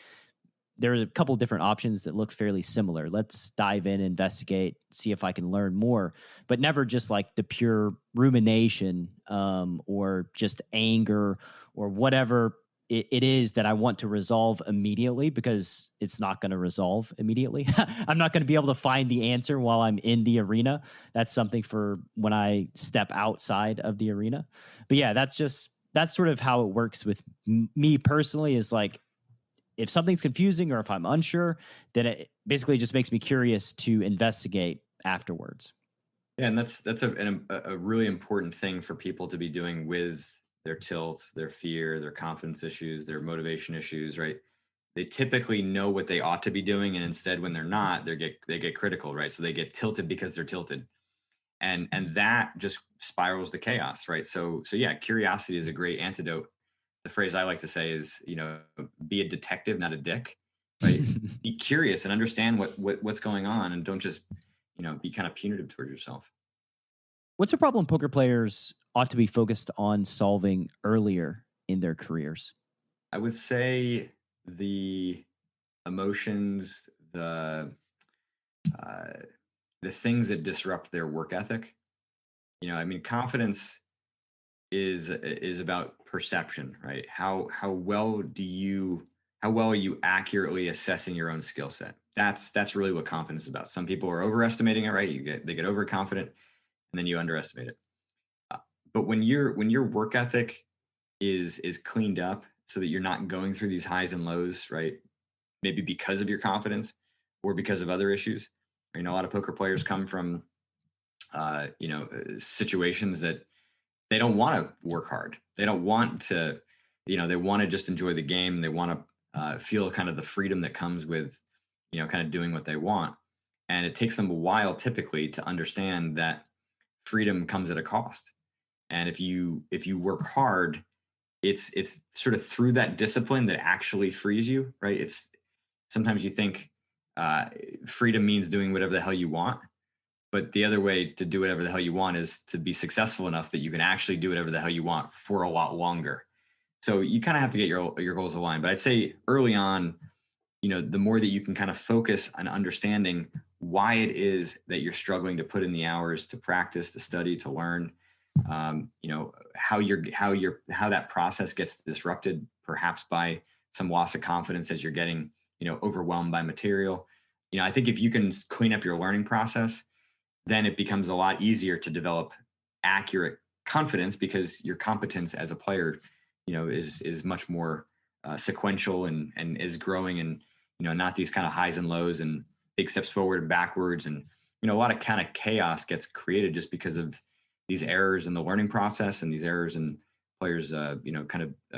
Speaker 2: there's a couple different options that look fairly similar. Let's dive in, investigate, see if I can learn more, but never just like the pure rumination or just anger or whatever it is that I want to resolve immediately, because it's not going to resolve immediately. I'm not going to be able to find the answer while I'm in the arena. That's something for when I step outside of the arena. But yeah, that's sort of how it works with me personally, is like, if something's confusing or if I'm unsure, then it basically just makes me curious to investigate afterwards.
Speaker 3: Yeah, and that's a really important thing for people to be doing with their tilt, their fear, their confidence issues, their motivation issues, right? They typically know what they ought to be doing, and instead, when they're not, they get critical, right? So they get tilted because they're tilted, and that just spirals to chaos, right? So yeah, curiosity is a great antidote. The phrase I like to say is, be a detective, not a dick, right? Be curious and understand what's going on, and don't just, be kind of punitive towards yourself.
Speaker 2: What's a problem poker players ought to be focused on solving earlier in their careers?
Speaker 3: I would say the emotions, uh, the things that disrupt their work ethic. I mean, confidence is about perception, right? How well are you accurately assessing your own skill set? That's really what confidence is about. Some people are overestimating it, right? They get overconfident, and then you underestimate it. Uh, but when your work ethic is cleaned up, so that you're not going through these highs and lows, right? Maybe because of your confidence or because of other issues. A lot of poker players come from situations that they don't want to work hard. They don't want to, they want to just enjoy the game. They want to feel kind of the freedom that comes with, kind of doing what they want. And it takes them a while typically to understand that freedom comes at a cost. And if you work hard, it's sort of through that discipline that actually frees you, right? It's sometimes you think freedom means doing whatever the hell you want. But the other way to do whatever the hell you want is to be successful enough that you can actually do whatever the hell you want for a lot longer. So you kind of have to get your goals aligned. But I'd say early on, the more that you can kind of focus on understanding why it is that you're struggling to put in the hours to practice, to study, to learn, how that process gets disrupted, perhaps by some loss of confidence as you're getting, overwhelmed by material. I think if you can clean up your learning process, then it becomes a lot easier to develop accurate confidence, because your competence as a player, is much more sequential and is growing, and not these kind of highs and lows and big steps forward and backwards, and a lot of kind of chaos gets created just because of these errors in the learning process and these errors in players,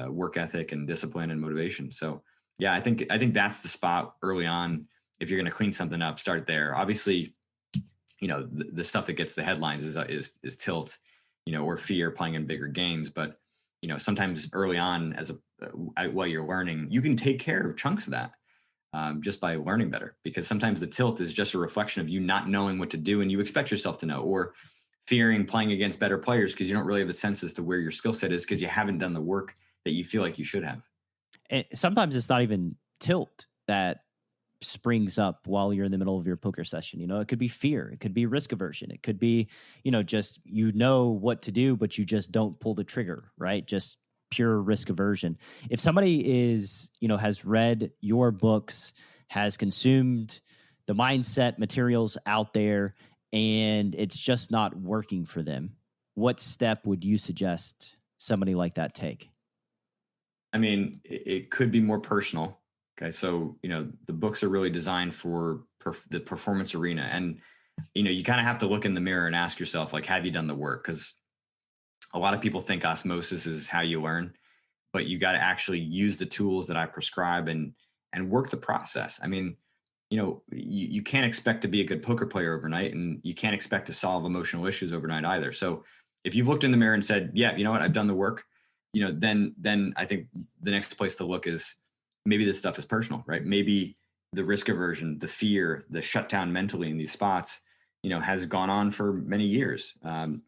Speaker 3: work ethic and discipline and motivation. So yeah, I think that's the spot early on. If you're going to clean something up, start there. Obviously, the stuff that gets the headlines is tilt, or fear playing in bigger games. But, sometimes early on while you're learning, you can take care of chunks of that just by learning better, because sometimes the tilt is just a reflection of you not knowing what to do and you expect yourself to know, or fearing playing against better players because you don't really have a sense as to where your skill set is because you haven't done the work that you feel like you should have.
Speaker 2: And sometimes it's not even tilt that springs up while you're in the middle of your poker session. It could be fear, it could be risk aversion, it could be, just what to do, but you just don't pull the trigger, right? Just pure risk aversion. If somebody has read your books, has consumed the mindset materials out there, and it's just not working for them, what step would you suggest somebody like that take?
Speaker 3: I mean, it could be more personal. Okay. So, the books are really designed for the performance arena. And, you kind of have to look in the mirror and ask yourself, like, have you done the work? Because a lot of people think osmosis is how you learn, but you got to actually use the tools that I prescribe and work the process. I mean, you can't expect to be a good poker player overnight, and you can't expect to solve emotional issues overnight either. So if you've looked in the mirror and said, yeah, you know what, I've done the work, then I think the next place to look is maybe this stuff is personal, right? Maybe the risk aversion, the fear, the shutdown mentally in these spots, has gone on for many years. And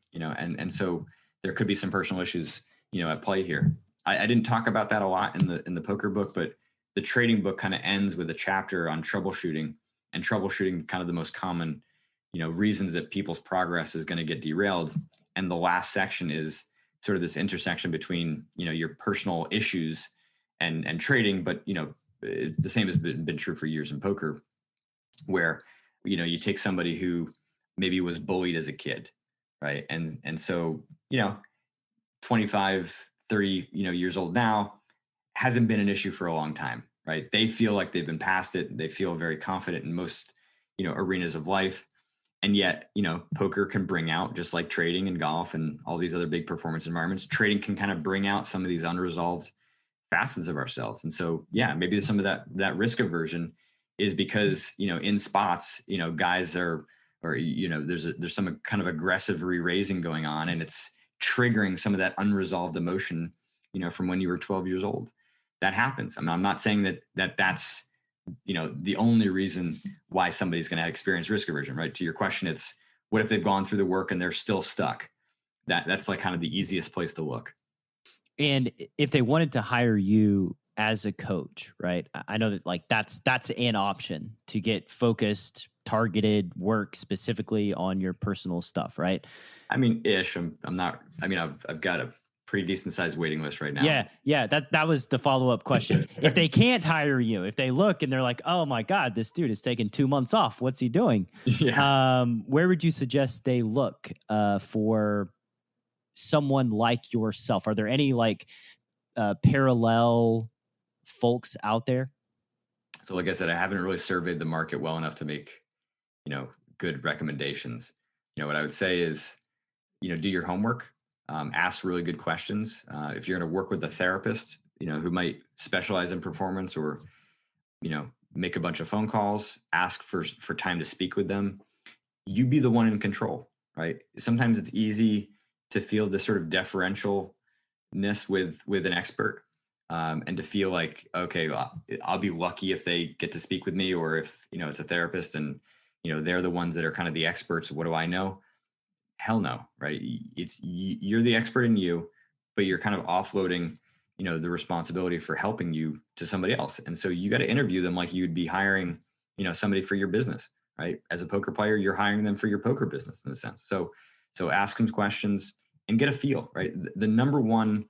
Speaker 3: so there could be some personal issues, at play here. I didn't talk about that a lot in the poker book, but the trading book kind of ends with a chapter on troubleshooting, and troubleshooting kind of the most common, reasons that people's progress is going to get derailed. And the last section is sort of this intersection between, your personal issues and trading. But, it's the same has been true for years in poker, where, you take somebody who maybe was bullied as a kid, right? And so, 25, 30, years old now, hasn't been an issue for a long time, right? They feel like they've been past it. They feel very confident in most, arenas of life. And yet, poker can bring out, just like trading and golf and all these other big performance environments, trading can kind of bring out some of these unresolved facets of ourselves. And so, yeah, maybe some of that risk aversion is because, in spots, guys are, or, there's some kind of aggressive re-raising going on, and it's triggering some of that unresolved emotion, from when you were 12 years old. That happens. I mean, I'm not saying that's, the only reason why somebody's going to experience risk aversion, right? To your question, it's what if they've gone through the work and they're still stuck? That's like kind of the easiest place to look.
Speaker 2: And if they wanted to hire you as a coach, right? I know that like that's an option to get focused, targeted work specifically on your personal stuff, right?
Speaker 3: I mean, ish. I'm not. I mean, I've got a pretty decent sized waiting list right now.
Speaker 2: Yeah. That was the follow-up question. If they can't hire you, if they look and they're like, oh my God, this dude is taking 2 months off. What's he doing?
Speaker 3: Yeah.
Speaker 2: Where would you suggest they look for someone like yourself? Are there any like parallel folks out there?
Speaker 3: So like I said, I haven't really surveyed the market well enough to make, good recommendations. What I would say is, do your homework, ask really good questions. If you're going to work with a therapist, who might specialize in performance or, make a bunch of phone calls, ask for time to speak with them. You be the one in control, right? Sometimes it's easy to feel this sort of deferentialness with an expert, and to feel like, okay, well, I'll be lucky if they get to speak with me, or if, it's a therapist and, they're the ones that are kind of the experts. What do I know? Hell no, right? You're the expert in you, but you're kind of offloading, the responsibility for helping you to somebody else. And so you got to interview them like you'd be hiring, somebody for your business, right? As a poker player, you're hiring them for your poker business in a sense. So ask them questions and get a feel, right? The number one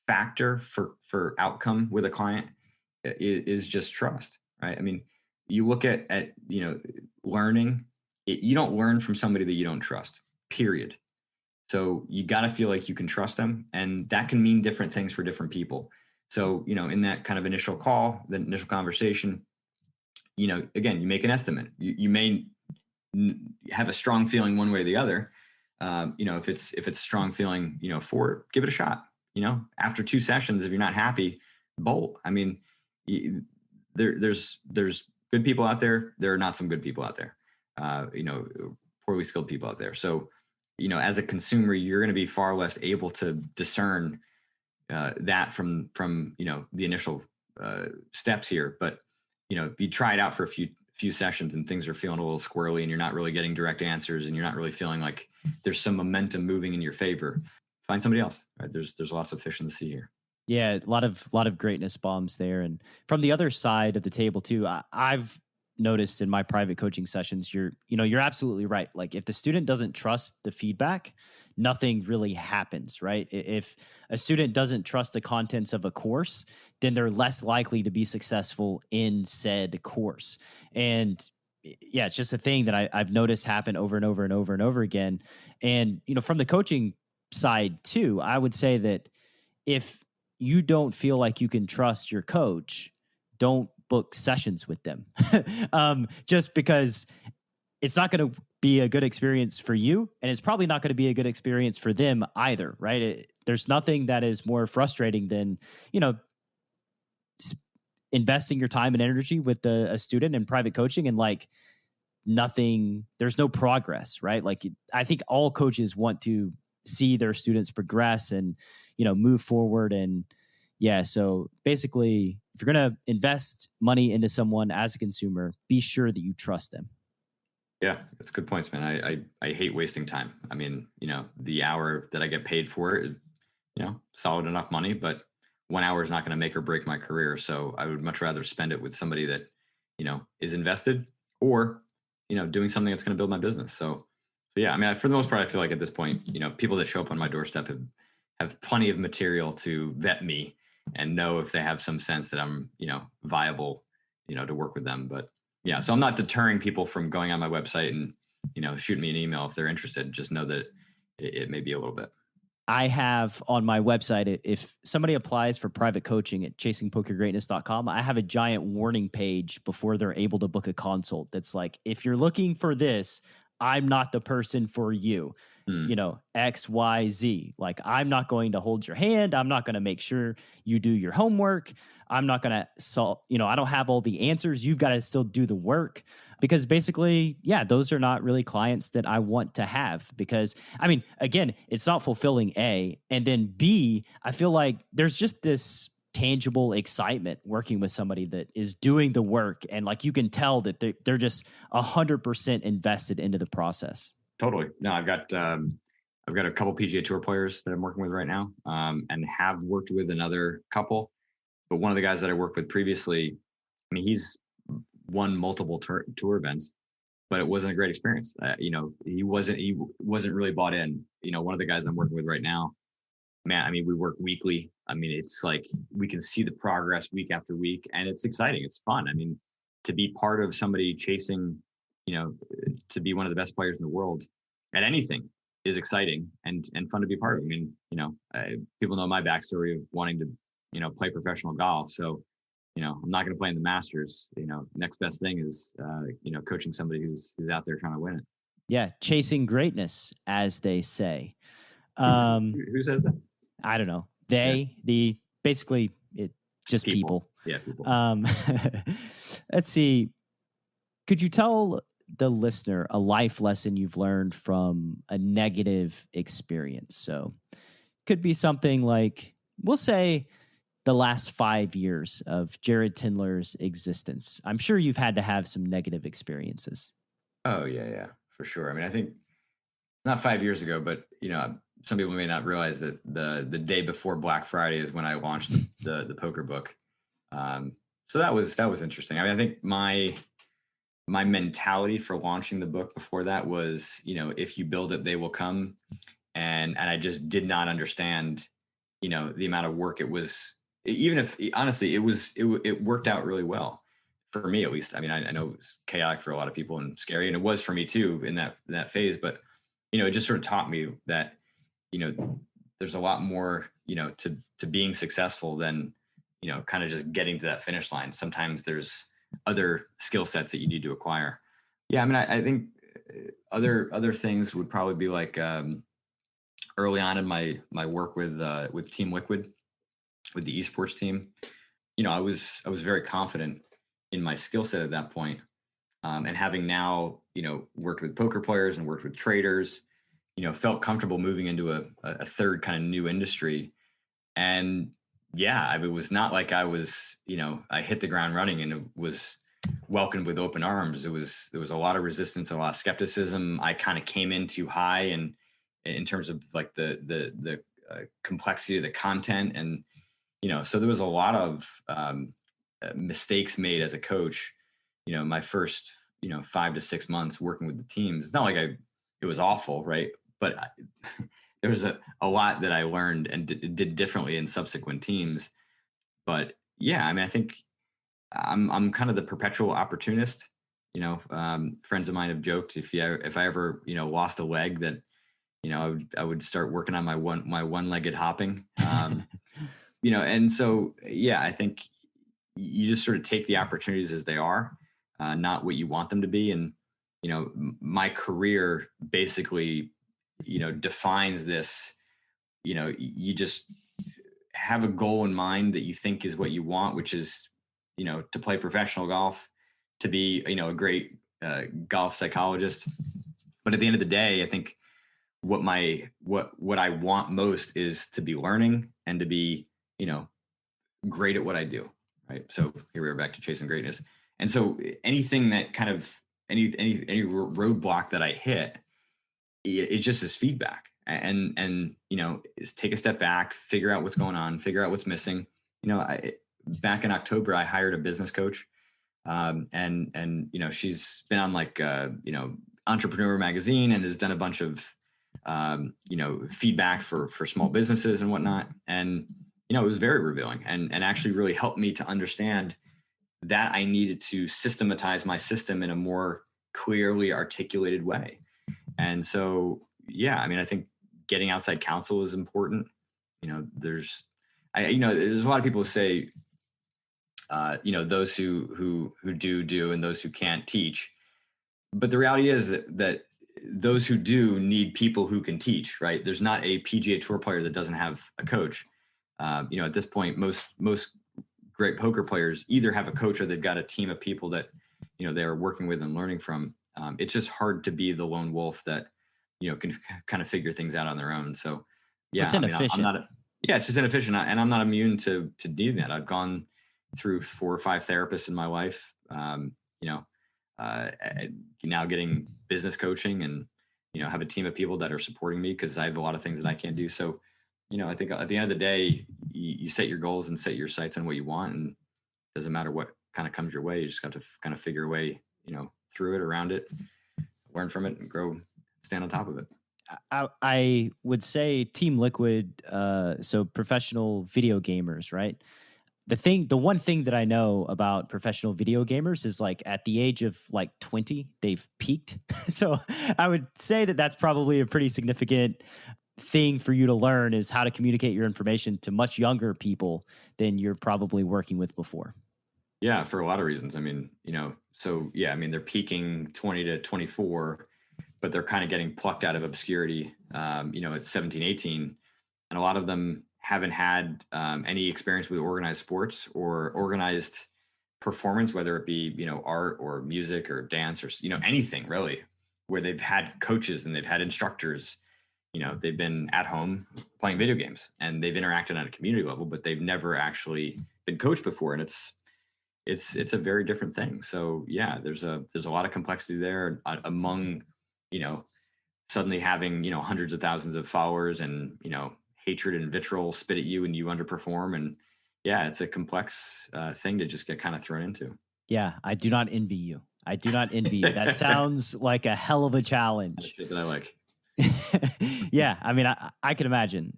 Speaker 3: factor for outcome with a client is just trust, right? I mean, you look at learning, you don't learn from somebody that you don't trust, period. So you got to feel like you can trust them, and that can mean different things for different people. So, in that kind of initial call, the initial conversation, again, you make an estimate. You may have a strong feeling one way or the other. If it's strong feeling, for it, give it a shot. After 2 sessions, if you're not happy, bolt. I mean, there's good people out there. There are not some good people out there. Poorly skilled people out there. So, as a consumer, you're going to be far less able to discern that from the initial steps here. But if you try it out for a few sessions and things are feeling a little squirrely and you're not really getting direct answers and you're not really feeling like there's some momentum moving in your favor, find somebody else. Right? There's lots of fish in the sea here.
Speaker 2: Yeah, a lot of greatness bombs there. And from the other side of the table too, I've noticed in my private coaching sessions, you're absolutely right. Like if the student doesn't trust the feedback, nothing really happens, right? If a student doesn't trust the contents of a course, then they're less likely to be successful in said course. And yeah, it's just a thing that I've noticed happen over and over and over and over again. And, from the coaching side too, I would say that if you don't feel like you can trust your coach, don't book sessions with them. Just because it's not going to be a good experience for you, and it's probably not going to be a good experience for them either, right? There's nothing that is more frustrating than, investing your time and energy with a student in private coaching and like nothing, there's no progress, right? Like I think all coaches want to see their students progress and, move forward. And yeah, so basically, if you're going to invest money into someone as a consumer, be sure that you trust them.
Speaker 3: Yeah, that's good points, man. I hate wasting time. I mean, the hour that I get paid for it, solid enough money, but 1 hour is not going to make or break my career. So I would much rather spend it with somebody that, is invested or, doing something that's going to build my business. So yeah, I mean, for the most part, I feel like at this point, people that show up on my doorstep have plenty of material to vet me and know if they have some sense that I'm, viable, to work with them. But yeah, so I'm not deterring people from going on my website and, shooting me an email if they're interested. Just know that it may be a little bit.
Speaker 2: I have on my website, if somebody applies for private coaching at chasingpokergreatness.com, I have a giant warning page before they're able to book a consult. That's like, if you're looking for this, I'm not the person for you. X, Y, Z. Like, I'm not going to hold your hand. I'm not going to make sure you do your homework. I'm not going to solve, I don't have all the answers. You've got to still do the work, because basically, yeah, those are not really clients that I want to have, because I mean, again, it's not fulfilling A. And then B, I feel like there's just this tangible excitement working with somebody that is doing the work. And like, you can tell that they're just 100% invested into the process.
Speaker 3: Totally. No, I've got a couple PGA Tour players that I'm working with right now, and have worked with another couple. But one of the guys that I worked with previously, I mean, he's won multiple tour events, but it wasn't a great experience. He wasn't really bought in. One of the guys I'm working with right now, man, I mean, we work weekly. I mean, it's like we can see the progress week after week, and it's exciting. It's fun. I mean, to be part of somebody chasing, to be one of the best players in the world at anything is exciting and fun to be part of. I mean, people know my backstory of wanting to, play professional golf. So, I'm not going to play in the Masters. Next best thing is, coaching somebody who's out there trying to win it.
Speaker 2: Yeah, chasing greatness, as they say.
Speaker 3: Who says that?
Speaker 2: I don't know. Basically, it just people.
Speaker 3: Yeah, people.
Speaker 2: Let's see. Could you tell the listener a life lesson you've learned from a negative experience? So, could be something like, we'll say, the last 5 years of Jared Tendler's existence. I'm sure you've had to have some negative experiences.
Speaker 3: Oh yeah, for sure. I mean, I think not 5 years ago, but some people may not realize that the day before Black Friday is when I launched the poker book. So that was interesting. I mean, I think my mentality for launching the book before that was, if you build it, they will come. And I just did not understand, the amount of work it was. Even if honestly, it worked out really well for me, at least. I mean, I know it was chaotic for a lot of people and scary, and it was for me too in that phase. But it just sort of taught me that there's a lot more to being successful than kind of just getting to that finish line. Sometimes there's other skill sets that you need to acquire. Yeah, I mean, I think other things would probably be like early on in my work with Team Liquid, with the esports team. I was very confident in my skill set at that point. And having now, worked with poker players and worked with traders, felt comfortable moving into a third kind of new industry. And yeah, it was not like I was, I hit the ground running and it was welcomed with open arms. There was a lot of resistance, a lot of skepticism. I kind of came in too high, and in terms of like the complexity of the content, and so there was a lot of mistakes made as a coach. My first 5 to 6 months working with the teams. It's not like it was awful, right? But there was a lot that I learned and did differently in subsequent teams. But yeah, I mean, I think I'm kind of the perpetual opportunist. Friends of mine have joked if I ever lost a leg, that I would start working on my one-legged hopping. And so yeah, I think you just sort of take the opportunities as they are, not what you want them to be. And my career basically defines this. You just have a goal in mind that you think is what you want, which is to play professional golf, to be a great golf psychologist. But at the end of the day, I think what I want most is to be learning and to be great at what I do, right? So here we are back to chasing greatness. And so anything that kind of any roadblock that I hit, it just is feedback, and is take a step back, figure out what's going on, figure out what's missing. Back in October, I hired a business coach, and she's been on like Entrepreneur Magazine and has done a bunch of feedback for small businesses and whatnot. And it was very revealing and actually really helped me to understand that I needed to systematize my system in a more clearly articulated way. And so, yeah, I mean, I think getting outside counsel is important. There's a lot of people who say, those who do and those who can't teach. But the reality is that those who do need people who can teach, right? There's not a PGA Tour player that doesn't have a coach. At this point, most great poker players either have a coach or they've got a team of people that, they're working with and learning from. It's just hard to be the lone wolf that, can kind of figure things out on their own. So yeah,
Speaker 2: it's inefficient.
Speaker 3: It's just inefficient. And I'm not immune to doing that. I've gone through 4 or 5 therapists in my life, now getting business coaching and, have a team of people that are supporting me because I have a lot of things that I can't do. So I think at the end of the day, you set your goals and set your sights on what you want, and it doesn't matter what kind of comes your way. You just got to kind of figure a way, through it, around it, learn from it, and grow, stand on top of it.
Speaker 2: I would say Team Liquid, so professional video gamers, right? The one thing that I know about professional video gamers is like at the age of like 20, they've peaked. So I would say that that's probably a pretty significant thing for you to learn, is how to communicate your information to much younger people than you're probably working with before.
Speaker 3: Yeah, for a lot of reasons. I mean, they're peaking 20 to 24, but they're kind of getting plucked out of obscurity, at 17, 18. And a lot of them haven't had any experience with organized sports or organized performance, whether it be, art or music or dance or, anything really, where they've had coaches and they've had instructors. They've been at home playing video games and they've interacted on a community level, but they've never actually been coached before. And it's a very different thing. So yeah, there's a lot of complexity there among, suddenly having, hundreds of thousands of followers and, hatred and vitriol spit at you and you underperform. And yeah, it's a complex thing to just get kind of thrown into.
Speaker 2: Yeah, I do not envy you. That sounds like a hell of a challenge.
Speaker 3: That I like.
Speaker 2: Yeah, I mean, I can imagine.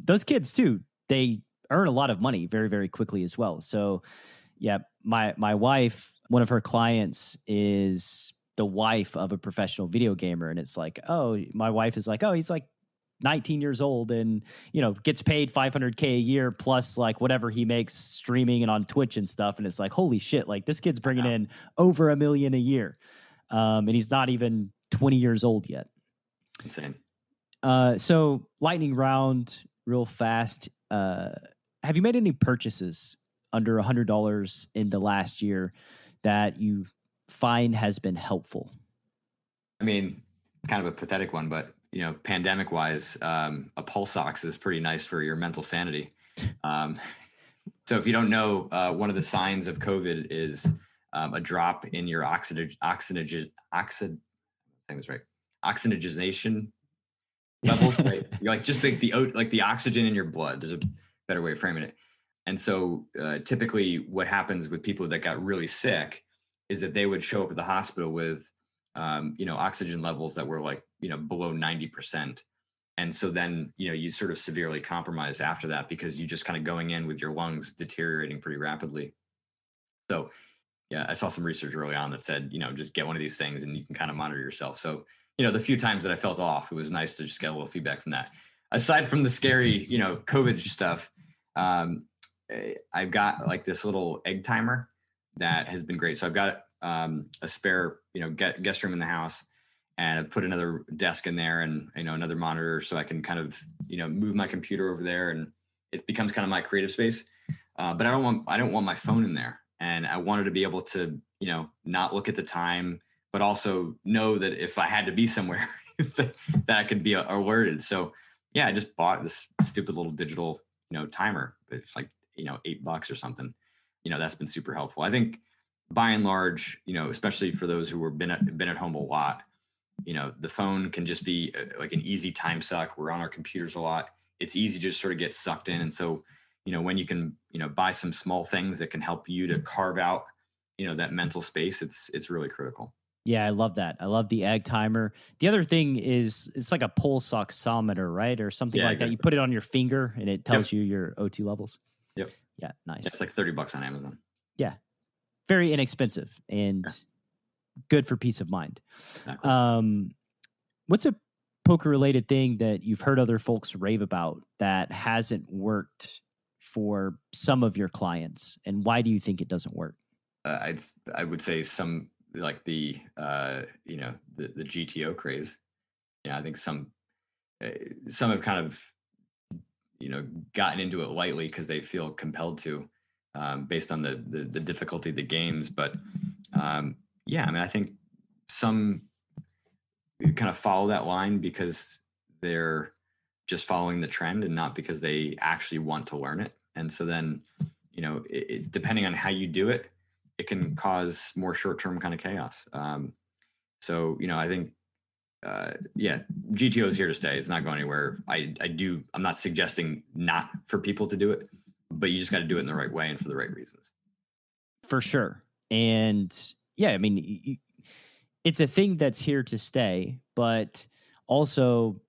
Speaker 2: Those kids too, they earn a lot of money very, very quickly as well. So yeah, my wife, one of her clients is the wife of a professional video gamer. And it's like, oh, my wife is like, oh, he's like 19 years old and, gets paid $500K a year plus like whatever he makes streaming and on Twitch and stuff. And it's like, holy shit, like this kid's bringing in over $1 million a year. And he's not even 20 years old yet.
Speaker 3: Insane.
Speaker 2: So lightning round real fast. Have you made any purchases under $100 in the last year that you find has been helpful?
Speaker 3: I mean, it's kind of a pathetic one, but pandemic wise, a pulse ox is pretty nice for your mental sanity. So if you don't know, one of the signs of COVID is a drop in your oxygenation levels. Right? You're like, just think the oxygen in your blood. There's a better way of framing it. And so typically what happens with people that got really sick is that they would show up at the hospital with, oxygen levels that were like, below 90%. And so then, you sort of severely compromise after that because you just kind of going in with your lungs deteriorating pretty rapidly. So yeah, I saw some research early on that said, just get one of these things and you can kind of monitor yourself. So, the few times that I felt off, it was nice to just get a little feedback from that. Aside from the scary, COVID stuff, I've got like this little egg timer that has been great. So I've got a spare, guest room in the house, and I put another desk in there and, another monitor so I can kind of, move my computer over there and it becomes kind of my creative space. But I don't want my phone in there. And I wanted to be able to, not look at the time, but also know that if I had to be somewhere that I could be alerted. So yeah, I just bought this stupid little digital, timer. It's like, $8 or something. That's been super helpful. I think by and large, especially for those who have been at home a lot, the phone can just be like an easy time suck. We're on our computers a lot. It's easy to just sort of get sucked in. And so, when you can, buy some small things that can help you to carve out, that mental space, it's really critical.
Speaker 2: Yeah, I love that. I love the egg timer. The other thing is it's like a pulse oximeter, right? Or something like that. You put it on your finger and it tells you your O2 levels.
Speaker 3: Yep.
Speaker 2: Yeah, nice.
Speaker 3: It's like $30 on Amazon.
Speaker 2: Yeah. Very inexpensive and good for peace of mind. Exactly. What's a poker related thing that you've heard other folks rave about that hasn't worked for some of your clients, and why do you think it doesn't work?
Speaker 3: I would say some like the GTO craze. Yeah, I think some have kind of gotten into it lightly because they feel compelled to, based on the difficulty of the games. But yeah, I mean, I think some kind of follow that line because they're just following the trend and not because they actually want to learn it. And so then, depending on how you do it, it can cause more short-term kind of chaos. So, I think GTO is here to stay. It's not going anywhere. I'm not suggesting not for people to do it, but you just got to do it in the right way and for the right reasons.
Speaker 2: For sure. And yeah, I mean, it's a thing that's here to stay, but also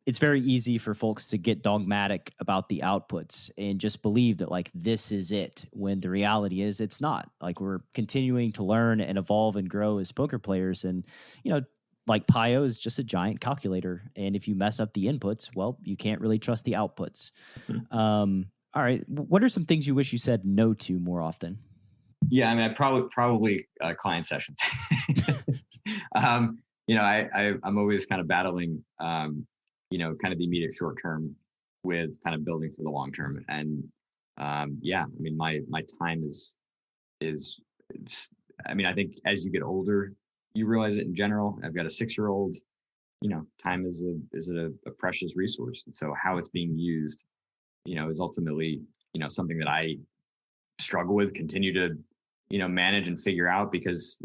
Speaker 2: it's very easy for folks to get dogmatic about the outputs and just believe that like this is it, when the reality is it's not. Like, we're continuing to learn and evolve and grow as poker players. And, like Pio is just a giant calculator. And if you mess up the inputs, well, you can't really trust the outputs.
Speaker 3: Mm-hmm.
Speaker 2: All right. What are some things you wish you said no to more often?
Speaker 3: Yeah, I mean, I probably client sessions. I'm always kind of battling, kind of the immediate short term with kind of building for the long term. And I mean, my time is I mean, I think as you get older, you realize it in general. I've got a 6-year-old. Time is a precious resource, and so how it's being used, is ultimately, something that I struggle with, continue to manage and figure out, because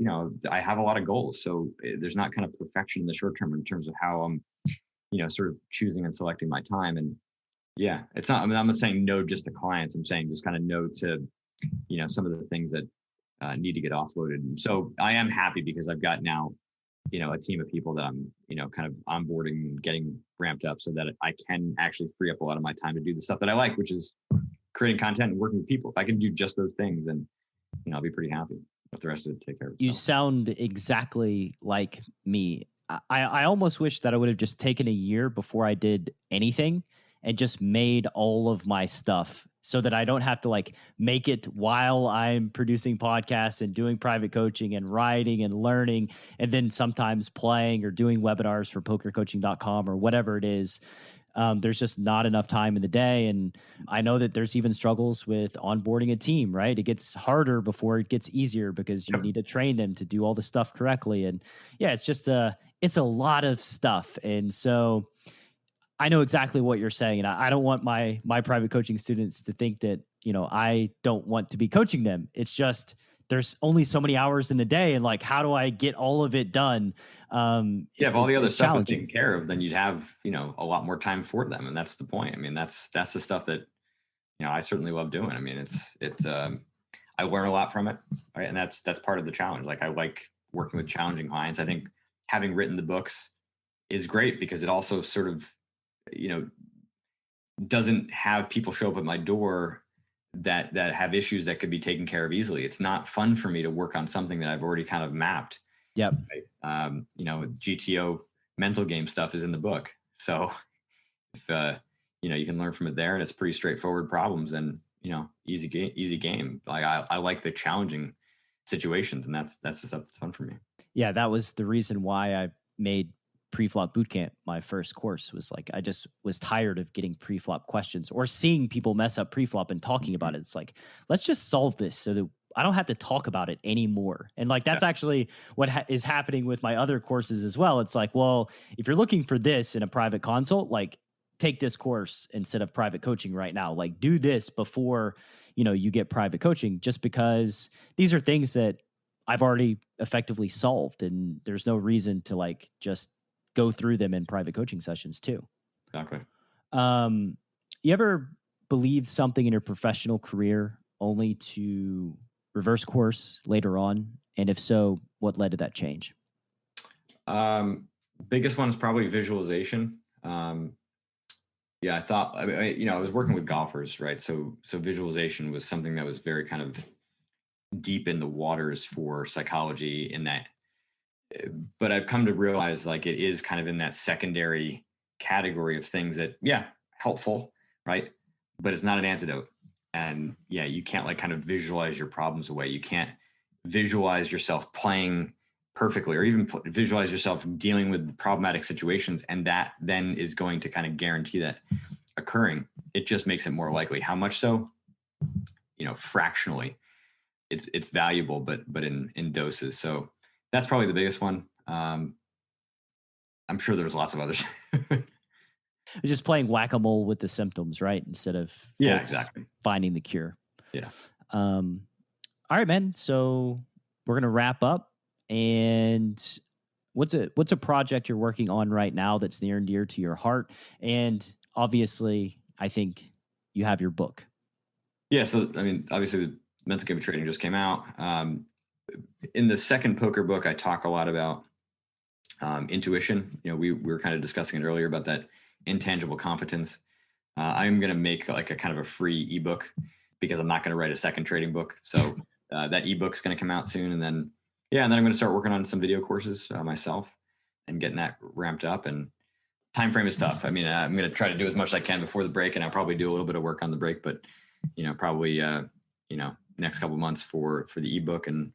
Speaker 3: I have a lot of goals. So there's not kind of perfection in the short term in terms of how I'm sort of choosing and selecting my time. And yeah, it's not, I mean, I'm not saying no just to clients. I'm saying just kind of no to some of the things that need to get offloaded. And so I am happy because I've got now a team of people that I'm kind of onboarding and getting ramped up so that I can actually free up a lot of my time to do the stuff that I like, which is creating content and working with people. If I can do just those things, and I'll be pretty happy with the rest of it. Take care of itself.
Speaker 2: You sound exactly like me. I almost wish that I would have just taken a year before I did anything and just made all of my stuff so that I don't have to like make it while I'm producing podcasts and doing private coaching and writing and learning, and then sometimes playing or doing webinars for pokercoaching.com or whatever it is. There's just not enough time in the day. And I know that there's even struggles with onboarding a team, right? It gets harder before it gets easier because you need to train them to do all the stuff correctly. And yeah, it's a lot of stuff. And so I know exactly what you're saying. And I don't want my private coaching students to think that, I don't want to be coaching them. It's just, there's only so many hours in the day, and like, how do I get all of it done?
Speaker 3: If all the other stuff was taken care of, then you'd have, a lot more time for them. And that's the point. I mean, that's the stuff that, I certainly love doing. I mean, it's I learn a lot from it. Right. And that's part of the challenge. Like, I like working with challenging clients. I think having written the books is great because it also sort of, doesn't have people show up at my door that have issues that could be taken care of easily. It's not fun for me to work on something that I've already kind of mapped.
Speaker 2: Yep.
Speaker 3: Right? GTO mental game stuff is in the book. So if, you can learn from it there, and it's pretty straightforward problems and, easy game. Like I like the challenging situations, and that's the stuff that's fun for me.
Speaker 2: Yeah. That was the reason why I made pre-flop bootcamp my first course. Was like, I just was tired of getting pre-flop questions or seeing people mess up pre-flop and talking about it. It's like, let's just solve this so that I don't have to talk about it anymore. And like, that's actually what is happening with my other courses as well. It's like, well, if you're looking for this in a private consult, like, take this course instead of private coaching right now. Like, do this before, you get private coaching, just because these are things that I've already effectively solved, and there's no reason to like just go through them in private coaching sessions too.
Speaker 3: Exactly.
Speaker 2: You ever believed something in your professional career only to reverse course later on? And if so, what led to that change?
Speaker 3: Biggest one is probably visualization. I thought, I was working with golfers, right? So visualization was something that was very kind of deep in the waters for psychology in that. But I've come to realize like it is kind of in that secondary category of things that, helpful, right? But it's not an antidote. And you can't like kind of visualize your problems away. You can't visualize yourself playing perfectly, or even visualize yourself dealing with problematic situations. And that then is going to kind of guarantee that occurring. It just makes it more likely. How much so? Fractionally, it's valuable, but in doses. So that's probably the biggest one. I'm sure there's lots of others.
Speaker 2: Just playing whack-a-mole with the symptoms, right? Instead of
Speaker 3: exactly
Speaker 2: finding the cure.
Speaker 3: Yeah.
Speaker 2: All right, man. So we're going to wrap up. And what's a project you're working on right now that's near and dear to your heart? And obviously, I think you have your book.
Speaker 3: Yeah. So, I mean, obviously the mental game of trading just came out. In the second poker book, I talk a lot about intuition. You know, we were kind of discussing it earlier about that intangible competence. I'm going to make like a kind of a free ebook because I'm not going to write a second trading book. So that ebook's going to come out soon. And then I'm going to start working on some video courses myself and getting that ramped up. And time frame is tough. I mean, I'm going to try to do as much as I can before the break, and I'll probably do a little bit of work on the break, but probably next couple of months for the ebook, and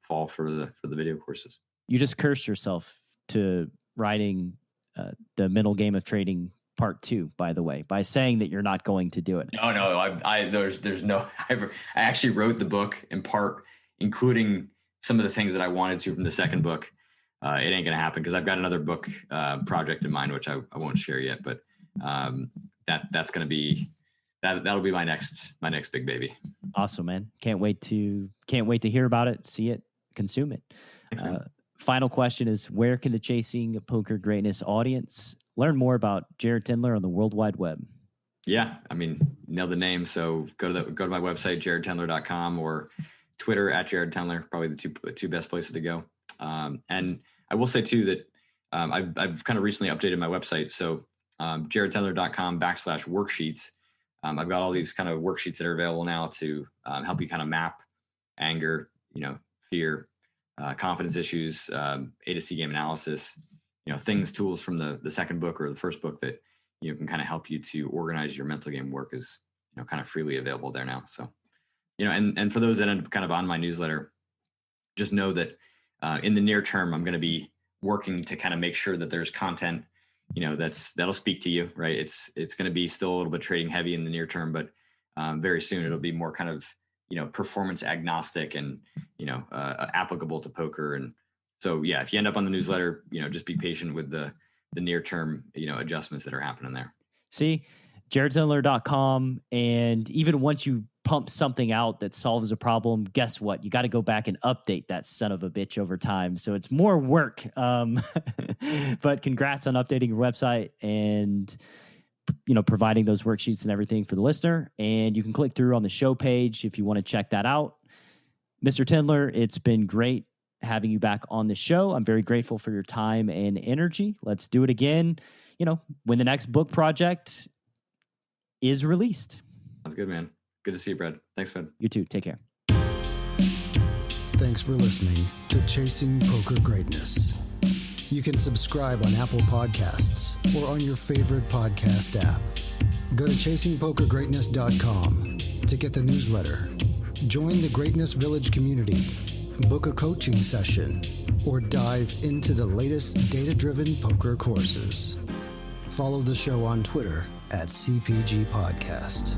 Speaker 3: fall for the video courses. You
Speaker 2: just cursed yourself to writing the mental game of trading part 2, by the way, by saying that you're not going to do it.
Speaker 3: No, there's no. I actually wrote the book in part, including some of the things that I wanted to from the second book. It ain't gonna happen because I've got another book project in mind, which I won't share yet. But that's gonna be that'll be my next big baby.
Speaker 2: Awesome, man! Can't wait to hear about it, see it, consume it. Final question is, where can the Chasing Poker Greatness audience learn more about Jared Tendler on the World Wide Web?
Speaker 3: Yeah, I mean, nail the name. So go to my website, jaredtendler.com, or Twitter at Jared Tendler, probably the two best places to go. And I will say too that I've kind of recently updated my website. So jaredtendler.com/worksheets. I've got all these kind of worksheets that are available now to help you kind of map anger, fear, confidence issues, A to C game analysis, tools from the second book or the first book that can kind of help you to organize your mental game work is kind of freely available there now. So and for those that end up kind of on my newsletter, just know that in the near term, I'm going to be working to kind of make sure that there's content, that'll speak to you, right? It's going to be still a little bit trading heavy in the near term, but very soon it'll be more kind of, performance agnostic and, applicable to poker. And so, yeah, if you end up on the newsletter, just be patient with the near term, adjustments that are happening there.
Speaker 2: See, jaredtendler.com. And even once you pump something out that solves a problem, guess what? You got to go back and update that son of a bitch over time. So it's more work. But congrats on updating your website and, providing those worksheets and everything for the listener. And you can click through on the show page if you want to check that out. Mr. Tendler, it's been great having you back on the show. I'm very grateful for your time and energy. Let's do it again, when the next book project is released.
Speaker 3: Sounds good, man. Good to see you, Brad. Thanks, man.
Speaker 2: You too. Take care.
Speaker 1: Thanks for listening to Chasing Poker Greatness. You can subscribe on Apple Podcasts or on your favorite podcast app. Go to chasingpokergreatness.com to get the newsletter. Join the Greatness Village community, book a coaching session, or dive into the latest data-driven poker courses. Follow the show on Twitter at CPG Podcast.